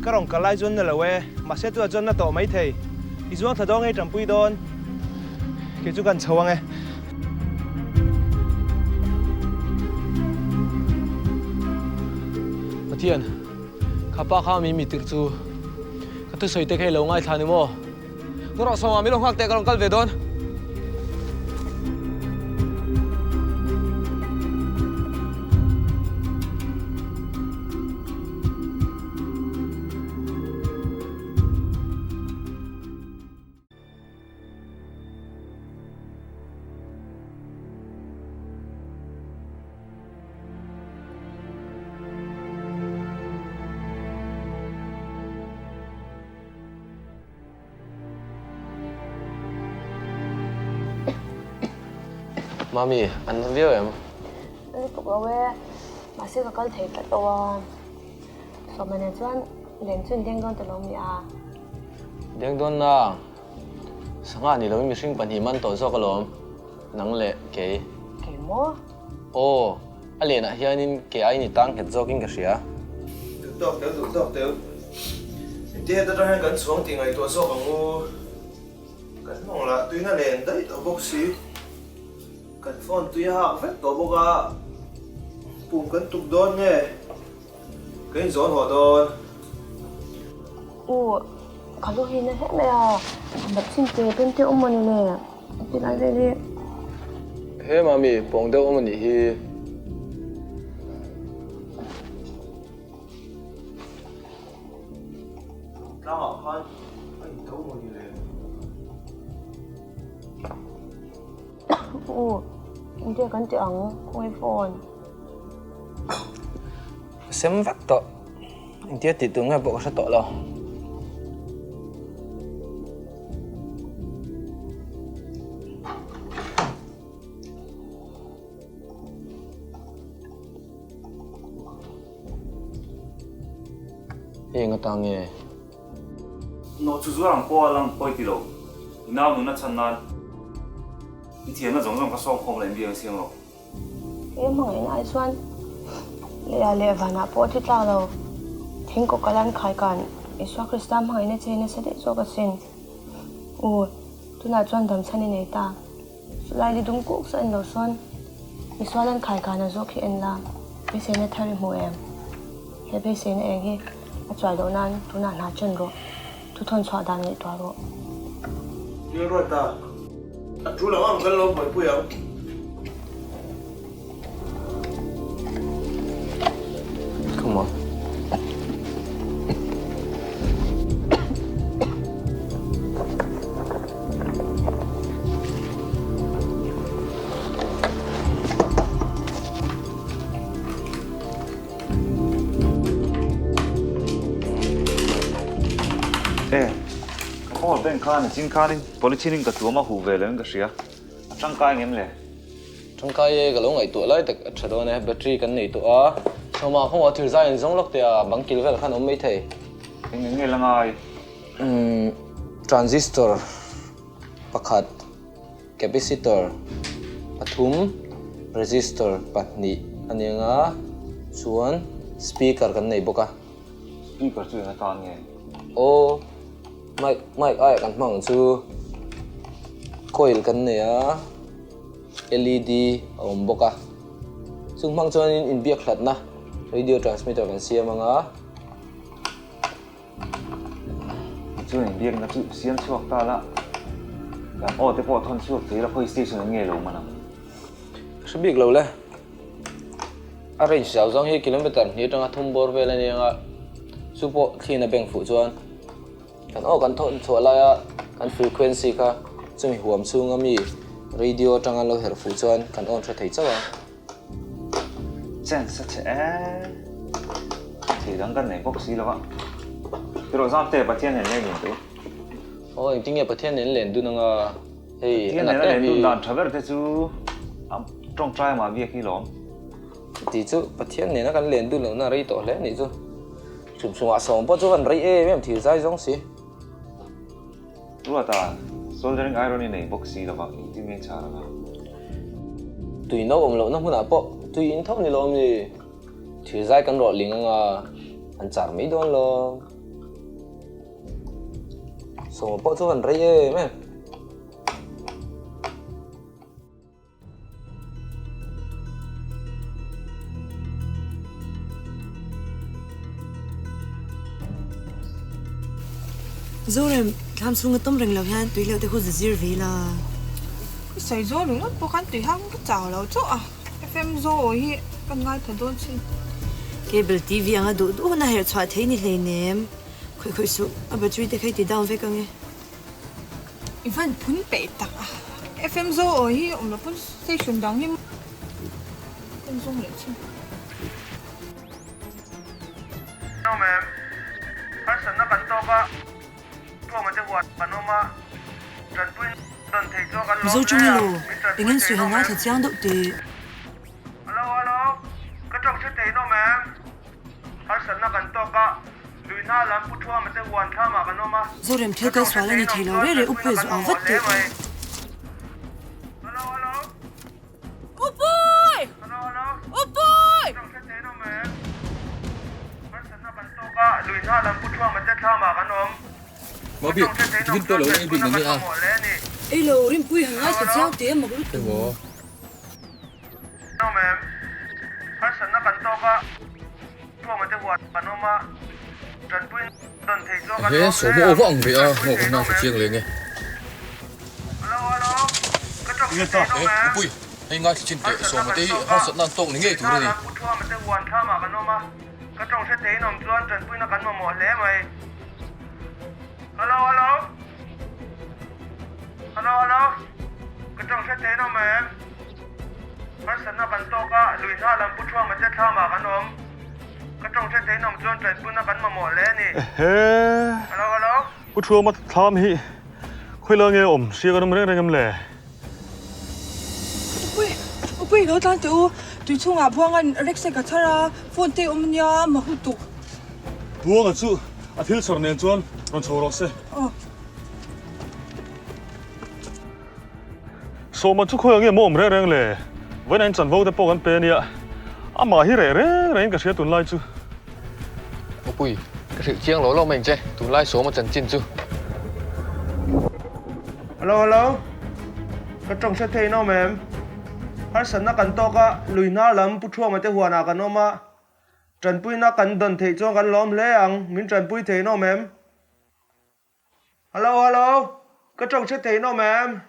Cái rong cái lai chuẩn nó là we, mà sẽ tua chuẩn nó tổ mấy thầy. Izuang thật đó ngay trong bụi đòn, cái chú cần chầu nghe. Matian, khapa kha mi tir chu. Ka tu soi te khai lo ngai thani mo. Ngoro so ma mi lo hak te ka rong kal ve don. Mami, anh viết em. Cái cục đó về, mà sẽ có cái thể cái đồ. Sau này nên chọn lên chọn đen con từ lâu mía. Đen don na. Sáng ngày ni lo mi sinh pan hi man to zo ka lom. Nang le ke. Cái mỏ. Oh, ali na hianin ke ai ni tang het zo king ka sia. Được tiêu. Thì hết ra hai cái xuống thì ngày tua số bằng ngu. Cái mong là tuy nó lên đấy tao bốc xí. Cái phone tuy hạ vết tao bốc à. Bùm cái tục đón nhé. Cái gió họ đón. Ủa, cái lúc hi nó hết mày à. Đập xin tiền bên tiêu ông mình nè. Thì lại đây đi. He mami, bong deu om ni hi. Đang học hơn. đâu mà đi lên Ồ, anh chưa cắn chẳng quay phone. Xem vắt to, anh tiếc thì tưởng là bộ sẽ to lo. Yên cái tang nghe. nó chú rằng qua lăng quay tì lầu nào nó chân nan ít tiền nó giống cái song không lại biếng xiên rồi Em hỏi ngài xuân. Lệ và nạp bộ thì tao đâu. Thính có cái lan khai cản. Iswa Kristam hỏi nè chơi nè sẽ để cho cái xin. Ồ, tôi là John đầm chân này ta. Lại đi đúng cuộc sẽ đâu xuân. Iswa lan khai cản là do khi anh làm. Bây giờ nè thay mua em. Hết bây giờ nè anh ấy. Chạy đâu nan, tôi là nát chân rồi. Tôi thon xóa đàn này toa rồi. Như rồi ta chú là ông cái lâu bởi quê ông Come on. có bên khan chính khan đi politicking cái tuổi mà hù về lên cái gì á trăng cai em lẽ Trong cái lỗ ngày tuổi lại được trở đó này battery cái này tuổi nhưng mà không có thử ra những giống lúc thì bằng kilo về khăn ông mấy thầy những nghe là ngay transistor pakhat capacitor pathum resistor pahnih anianga chuan speaker kan nei boka speaker chu na tan nghe o mic ai kan hmang chu coil kan nei a LED om boka chung hmang chuan in biak hlat na radio transmitter kan siam anga chú này biết nó chú xiên chuộc ta là làm ô thế bộ thon chuộc thế là khơi station nghe lâu mà nè sẽ biết lâu lẽ arrange giáo giống hi kilometer ni trong thum bor về lên nga supo khi na beng phụ chuan kan kan thon chua la kan frequency ka chumi huam chung ami radio trong lo her phụ chuan kan on sẽ thấy chawa chen sa che thì đang gần này bốc xí đâu ạ rồi ra tệ bát thiên này lên rồi ôi anh nghe bát thiên này lên du nga hey thiên này lên du đàn travel thế chú trong trai mà việc gì lắm thì chú bát thiên này nó kan lên du nó rei to lên này chú chum chum a som po chú kan rei em thì sai giống gì rồi ta soldering iron này bốc xí đâu ạ thì nghe chả là tùy nó om lo nó muốn apa tùy in thâu ni lo ni thì sai kan ro ling nga anh char mấy đón lo so po chu kan rei em Zorem tham sunga tom reng lo hian tui lo te khu zir vi la sai zo lu ngot po kan tui hang ka chaw lo chu a FM zo hi kan ngai tha don chi cable tv anga du na her chwa thei ni hle nem khoi su a battery te khai ti down ve kange ivan phun pe tak a FM zo hi om lo pun station dang hi kan zong le chi no ma'am har san na kan to ba to ma je wat panoma tran pun don thei cho kan lo zo chung lo pengen su hanga tha chiang do te hello ka tong che te no ma'am har san na kan to ka luina lam pu thua ma te wan tha ma kan no ma Zorem thil ka swala ni thei lo re upe zo avat te Upoy! Upoy! luina lam pu thua ma te tha ma kan nom mà biết tin tôi lâu nay bị người à ei lo rim pui hanga tha chiang te ma lu thế bố no ma'am har san na kan to ka thua ma te wan kan no ma tran pun don thei cho kan thế số bộ vọng vậy à một con nào phải chiêng lên nghe nghe to ui anh ngay trên kệ số mà tí họ sẽ đang tông đến nghe thứ này thua ma te wan tha ma kan no ma ka tong se te nom chuan tran pun na kan mo le mai hello hello cái trong sẽ thế nào mà em hắn sẵn là cần to cả lùi ra làm bút chuông mà chết tha mà hắn ôm cái trong sẽ thế nào chọn trời bút nó cắn mà mỏ lên nè hello ผู้ชัวมาทำฮิคุยเรื่องเงี้ยเสียกันไม่ได้เรื่องเลย Ui, lo tan tu, tu chung a buang an Alexa ka thara, phone te nya ma hu tu. บัวกันจู่อาทิตย์สองเดือนจวนนอนโชว์รถเซ่โซมันทุกคนอย่างเงี้ยมั่วไม่ได้เรื่องเลยวันนั้นจันทร์ว่าจะปกันเป็นเนี่ยอามาฮิเร่ก็เสียตุนไล่จู่ ปุ้ยกระถิ่นเชียงหล่อเราไม่เจ๊ตุนไล่โสมาจันจินจู่ hello cái trong sẽ thế nào mà em hắn sẵn là cần to cả lùi na làm bút chuông mà chết hòa nào cái nó mà trần bùi na cần đần thế cho cần lõm lẽ ăn mình trần bùi thế nào mà em hello cái trong sẽ thế nào mà em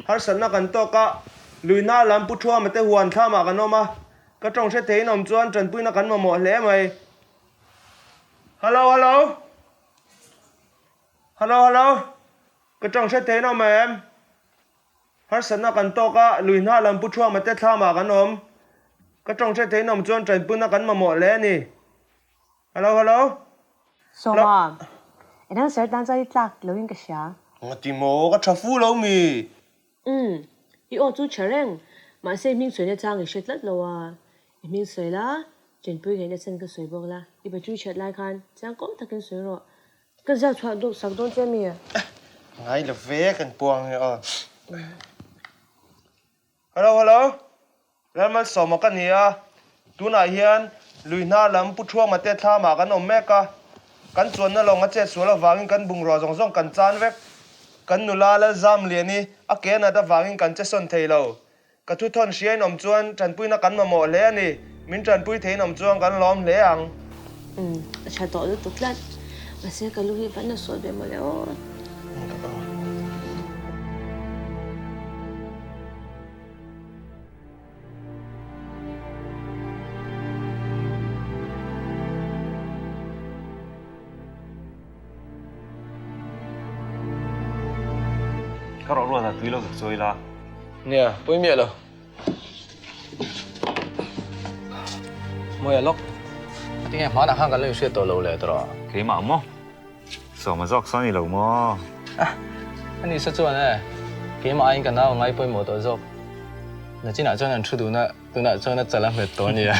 hắn sẵn là cần to cả lùi na làm bút chuông mà chết hòa nào mà cái nó mà cái trong sẽ thế nào cho trần bùi na cần mà mỏ lẽ mày hello cái trong sẽ thế nào mà em hắn sẵn là cần to cả lùi na làm bút chuông mà chết tha mà cái nó cái trong sẽ thế nào cho trần bùi na cần mà mỏ lẽ nè hello so ma anh đang sợ đang在炸留言个啥 我tìm冇cái trà phu lâu mì ý ô chú chờ rèn mà xem mình sưởi trang người sẽ lật lâu à mình sưởi lá trên bưởi cái chân cái sưởi bông la đi bắt chú chờ lại khan trang cũng thật cái sưởi rồi cái giờ chọn đồ sắm đồ chơi mì à ngay là vé cần buông hello làm mà sao mà cái này à tu này hiền lùi na làm bút chuông mà tết tha mà cái nó mẹ cả kan chuan na long a che suala wangin kan bung ro zong zong kan chan vek kan nula la zam liani a ke na da wangin kan che son theilo ka thu thon siai nom chuan tran pui na kan ma mo le ani min tran pui the nom chuang kan lom le ang cha to lu tu tlat ma se ka lu hi van na so be mo le oก็รอว่าตุ้ยเราสวยละ เนี่ยปุ้ยเมียเหรอมวยล็อกที่ไงมาหน้าห้างกันเลยเสียตัวเราเลยตลอด เคยมามั้งสมัยจอกซ้อนนี่เรามั้ง อันนี้สักส่วนเนี่ยเกี่ยมาอินกันนะว่าไงปุ้ยหมดตัวจบแต่ที่ไหนเจ้านั่นชุดดูนะตัวนั้นเจ้านั่นจะรับเงินตัวนี้อะ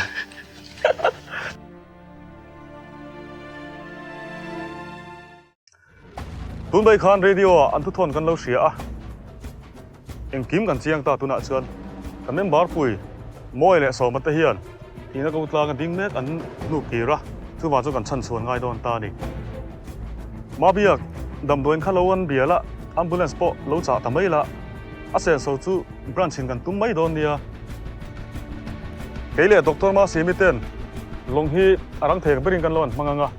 ตุนไปคานเรดิโออันทุกทนกันเราเสียเอ็งกิมกันเจียงตาตุนเชิญกันเน้นบาร์ปุยมวยและสอบมัตเฮียนทีนักอุตลากันดิ้งเม็กอันลูกกีระคือว่าจะกันชันส่วนง่ายโดนตาดิมาเบียกดำโดนข้าเราวันเบียละอัมบูเลนส์ปอเราจ่าทำไมละอาเซียนโซจูบรันชินกันตุ้มไม่โดนเนี่ยเกลี่ยด็อกเตอร์มาเสียมิเตนลงที่รังเทกันไปริงกันล้วนมังงะ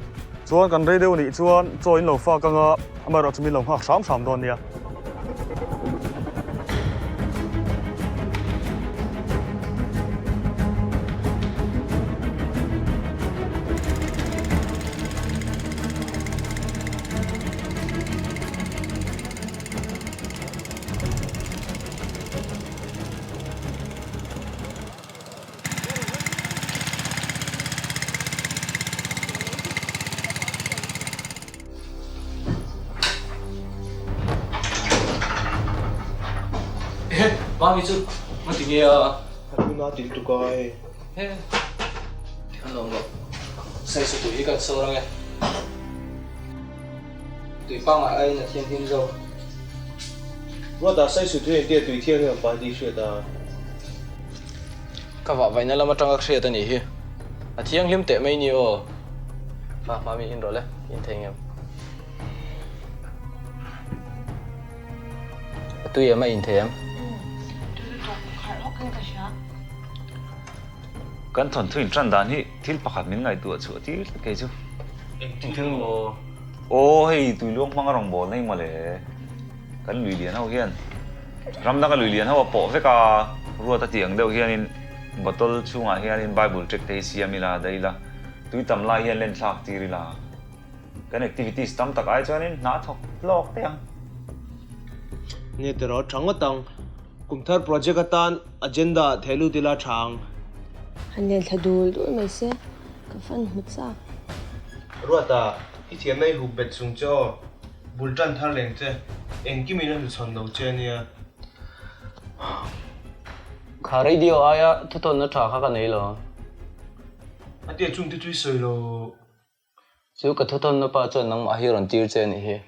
ชวนกันเรดิโอนี่ชวนจอยเราฟ้ากังอ่ะมาเราจะมีลงหักสามโดนเนี่ยมาวิจุมาถึงเนี่ยคุณน่าติดตุกไอ้เฮ้ขันลงหรอกใส่สุดที่กันโซ่แล้วไงตุยป้ามาไอ้เนี่ยเทียนโซ่ว่าแต่ใส่สุดที่เดียวตุยเที่ยงเนี่ยไปดีเสียดาก็ว่าไว้นั่นเรามาจังกักเสียตัวนี้เที่ยงลิมเตะไม่เนี่ยมามีอินโดเลยอินเทงเงี้ยตุยไม่อินเทงกันถอนทุนจันดานี่ที่ประคับมินไงตัวชัวที่เกจูจริงๆโอ้ยตุยล่วงมังกรบอลนี่มาเลยกันลุยเลียนเอาเฮียนรำนักกันลุยเลียนเอาว่าปอเฟก้ารัวตะเตียงเดียวเฮียนินบัตรช่วงเฮียนินไบเบิลเทคเทเซียมิลาได้ละตุยตำลายเฮียนเล่นฉากตีริลากันแอคทิวิตี้ตั้มตะไคร้จวนนินน่าทอกโลกเตียง nghe từ đó trắng ở tầng cùng thar project atan agenda thelu tila thang Hắn liền thà đùa đuổi mày xe cái phần hụt sao ruata ít thiên này hụt bệt sung cho bul trăn thar leng che em kim mình là chọn đầu che nia khá radio aya thu ton nó trả khá cái này lo anh tiệt chung tiệt chui soi lo chú cái thu ton nó pa cho nang ma hi ron tir che ni hi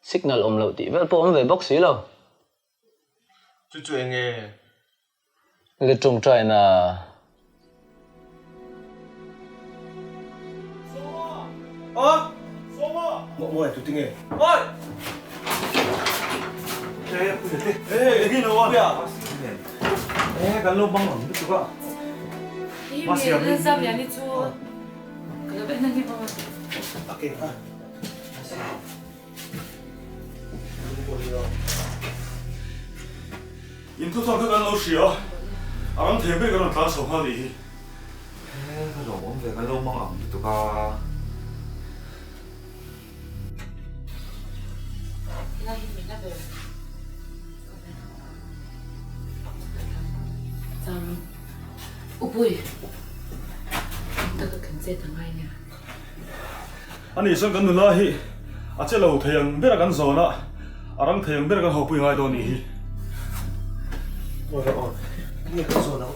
signal om lo ti vel po om ve box xí lo chú chú anh nghe cái trồng trái na 어? 뭐야 두팅해 ôi 에 여기 나와 야 에 갈로 방안 듣고 Masih ada zam yang itu. Kalau benar ni bawa. 오케이 인터뷰 그 간로 시야 아람 대배 그런 다 성하니 그럼 뭔데 갈로 망안 듣고 Zam. Upui. Kita ke kerja tengahnya. 아니 이선 간 누나히 아찔로 태양 베라 간 소나 아랑 태양 베라 간 허부이 하이도니 이게 그래서 나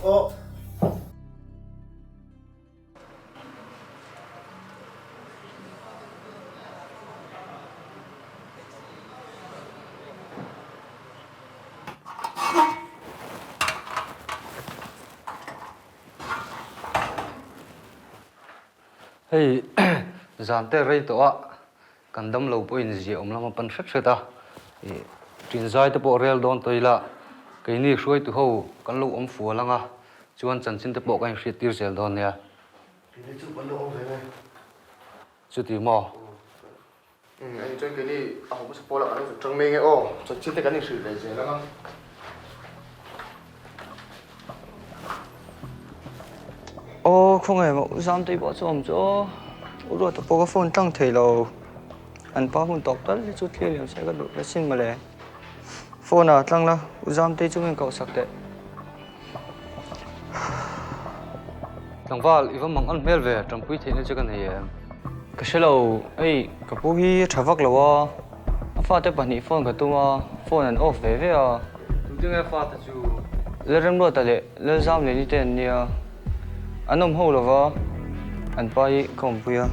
Hey, giảm tê rây tọa, cần đâm lâu bôi gì ông làm một phần phép ta, truyền giải tới bộ rail đón tới là cái này xuôi từ hậu, cần lâu ông phù lăng à, chuan chân xin tới bộ cái shit tiêu rail đón nè, chú tí mò. anh chơi cái này không có support là anh trông mình ô cho chín cái này sự để gì đó Ô, không hề mà giảm tới bộ xóm cho, rồi tập bộ cái phone trăng thầy lâu, anh bảo phone tóc tất chút kia liền sẽ có được cái xin mà lẽ, phone à trăng là giảm tới chúng mình cầu sạc đấy. Thằng Val, even mang ăn mail về trong quý thế này cho cái này, cái xe lâu, ấy, cái bố hi trả vác lâu à, phát tới bản nhị phone cái tua, phone anh off về à, chúng tôi nghe phát chú, lấy rem luôn tại lệ, lấy giảm lấy đi tiền nha. Anh ôm hậu là vợ, anh bay không vui à?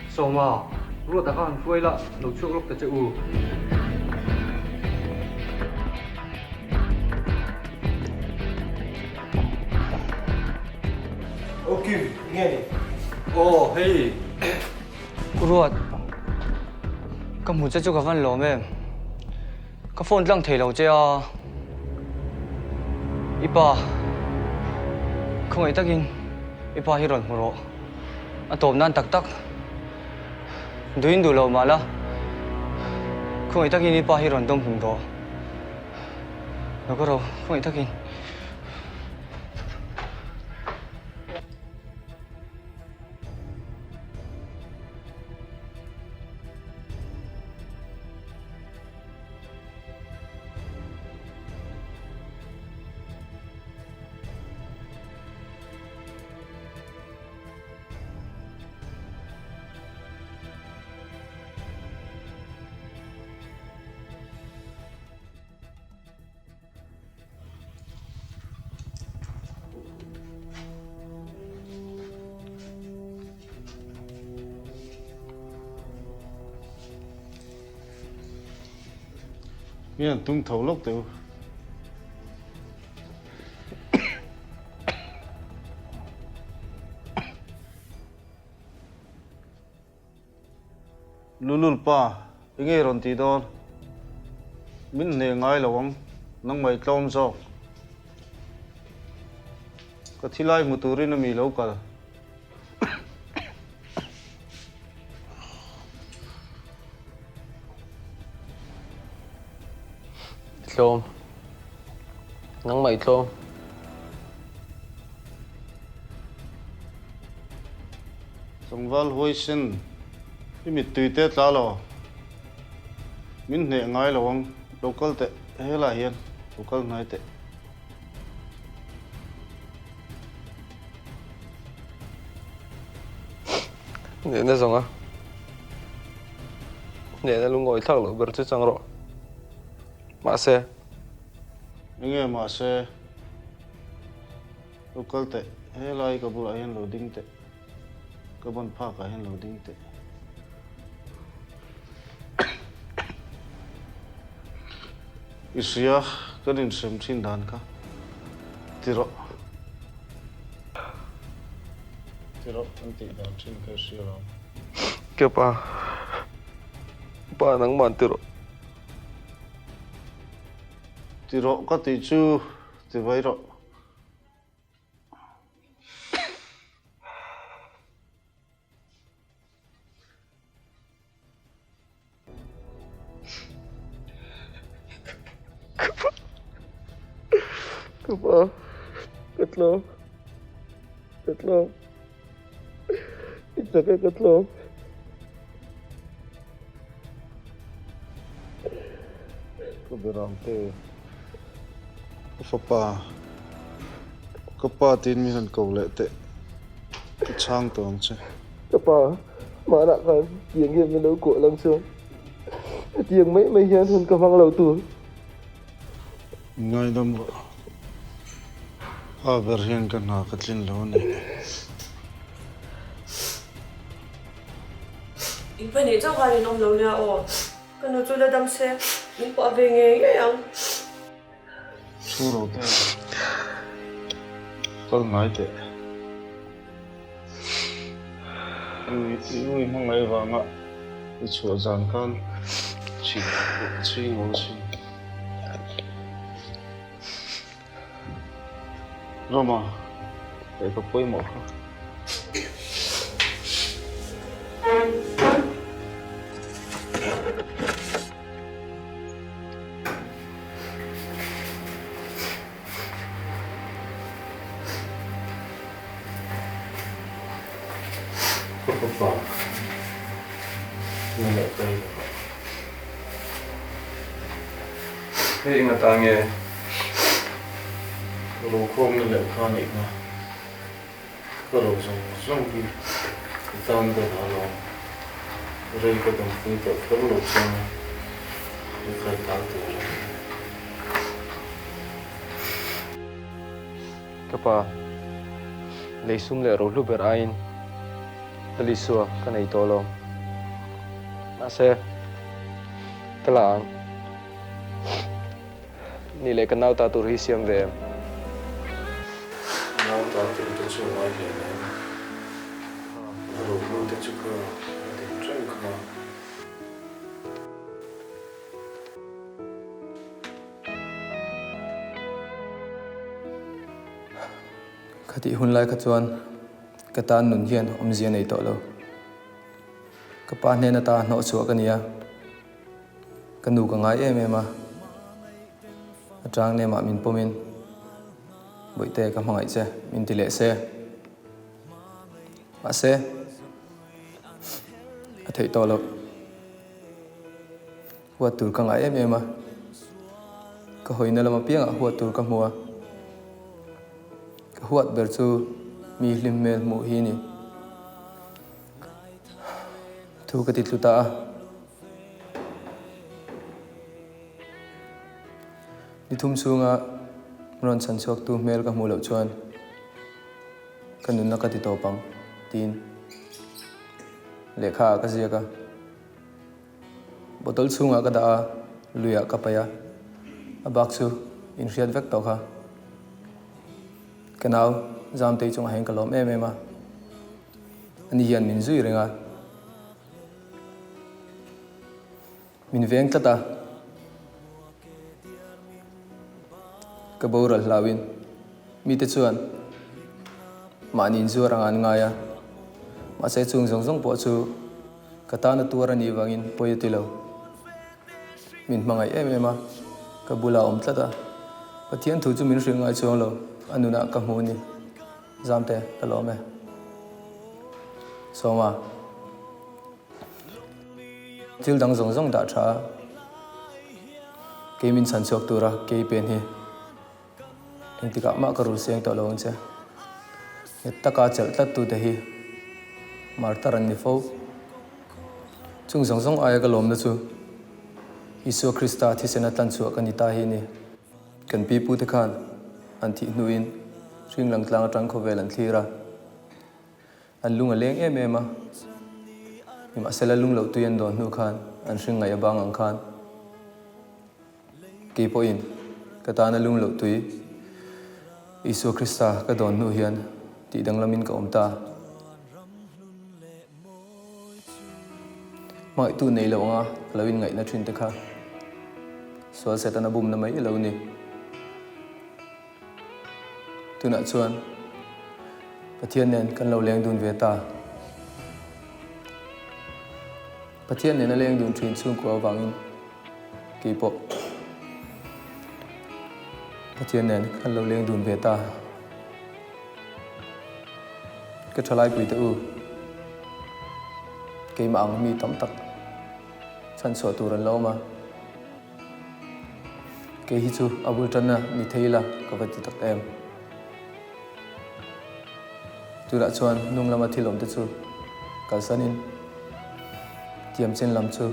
Sao mà, lúc ta còn vui lắm, lúc trước lúc ta chơi u. ok nghe đi Oh, hey. Ruột, cái một chiếc cái văn lố mẹ, cái phone lăng thầy lâu chưa? Ipa, không ai takin, ipa hiron muro, anh tôm nan tak, duin du lâu mà la, không ai takin ipa hiron đông hùng đó, nó có đâu, không ai takin. miền tung thấu lốc từ lulul pa inge ron ti don min ne ngai lawang nang mai tlom zo ka thilai muturi na mi lo ka Tlôm nắng mày tlôm tông val hoi sen cái mít tùy tết lá lo mình nè ngay lo ông local tệ hay là hiền local ngay tệ nè nó giống à nè nó luôn ngồi thắc lo bớt chút chẳng rõ mà xe nghe mà xe local tệ hay là cái bula hiền loading tệ cái bọn phá cái hiền loading tệ Isia cái đình xem xin đàn cả tiro anh tị đàn xin cái Isia làm cái pa nang man tiro cái tị chu tị vậy rồi Kepa, ketlong, it's ketlong. Keberang te, kepa tin mi han kau le te, chang tong che. Kepa, mana kan tiếng hiền bên đâu của lăng sương, tiếng mấy hiền hơn cả vang lầu tuổi. Ngay đâm vợ. Berhian kan ha katlin lo ne. In pa ni chang kali nom lo lia o. Kan no chula dam se. Min pa ve nge yang. Suro te. Kal ngai te. Ui mang ngai wa nga. I chua zan kan. Chi ngol chi. Roma, để có quay một không? Không phải, nhưng lại đây. Thế người ta nghe. Rồi không nên lại khan này mà cái rồi xong thì tam cái đó là rồi cái đồng phun tập cái rồi xong thì khai thác được Kepa, lấy sum le rồi lúc ber ain, tali sua cái này to lo, mà xe, cái làng, ni lấy cái nào ta tu hi siam về. Now that the two are here, I don't know that you go and drink now. Khati hun lai khachuan katan nun hian omzian ei to lo. Kapa ne na ta no chu kania. Kanu ka ngai em ma. Atang ne ma min pomin. Bởi tê các mọi xe, mình tỷ lệ xe bà xe thấy to lộc huat tur kang ai em mà có hồi nào mà piang huat tur kang mua huat berchu mi lim mel mu hi ni thu cái tít luta đi thum sunga ron san suak tu mel ka mulo chuan kanun na ka ti to pang tin lekha ka zia ka botol chunga ka da luya ka paya abak chu in riat vek to kha kanau jam te chung hang kalom em ma ani hian min zui renga min veng ta ka boral lawin mi te chuan manin zu rangan ngaya ma se chung zong zong po chu kata na tur ani wangin poyetilo min mangai em ma ka bula om tlata pathian thu chu min ringai chuang lo anuna ka hmuni zamte kalome soma til dang zong zong da tha ke min san chok tura ke pen hi eng tika ma ka ru seng to long che taka chal tat tu te hi mar taran ni fo chung zong zong aya ka lom na chu Isu Krista thi sena tan chu kan ita hi ni kan pi pu te khan an thi nuin ring lang tlang atang kho vel an thira an lunga leng em em a ni ma sela lung lo tu yan don nu khan an ring ngai abang ang khan ki po in ka ta na lung lo tui Isu Krista ka don nu hian ti dang lamin ka omta mai tu nei lo nga lawin ngai na thin te kha so setan abum na mai lo ni tuna chuan pathian nen kan lo leng dun ve ta pathian nen a leng dun thin chung ko awangin ki po pathian nen kan lo leng dun ve ta ka thalai pui te u ke ma ang mi tam tak chan so turan lo ma ke hi chu abul tanna ni theila ka vati tak em tu da chuan nung lama thilom te chu kal sanin tiam chen lam chu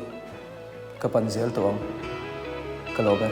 ka pan zel to ang ka lo be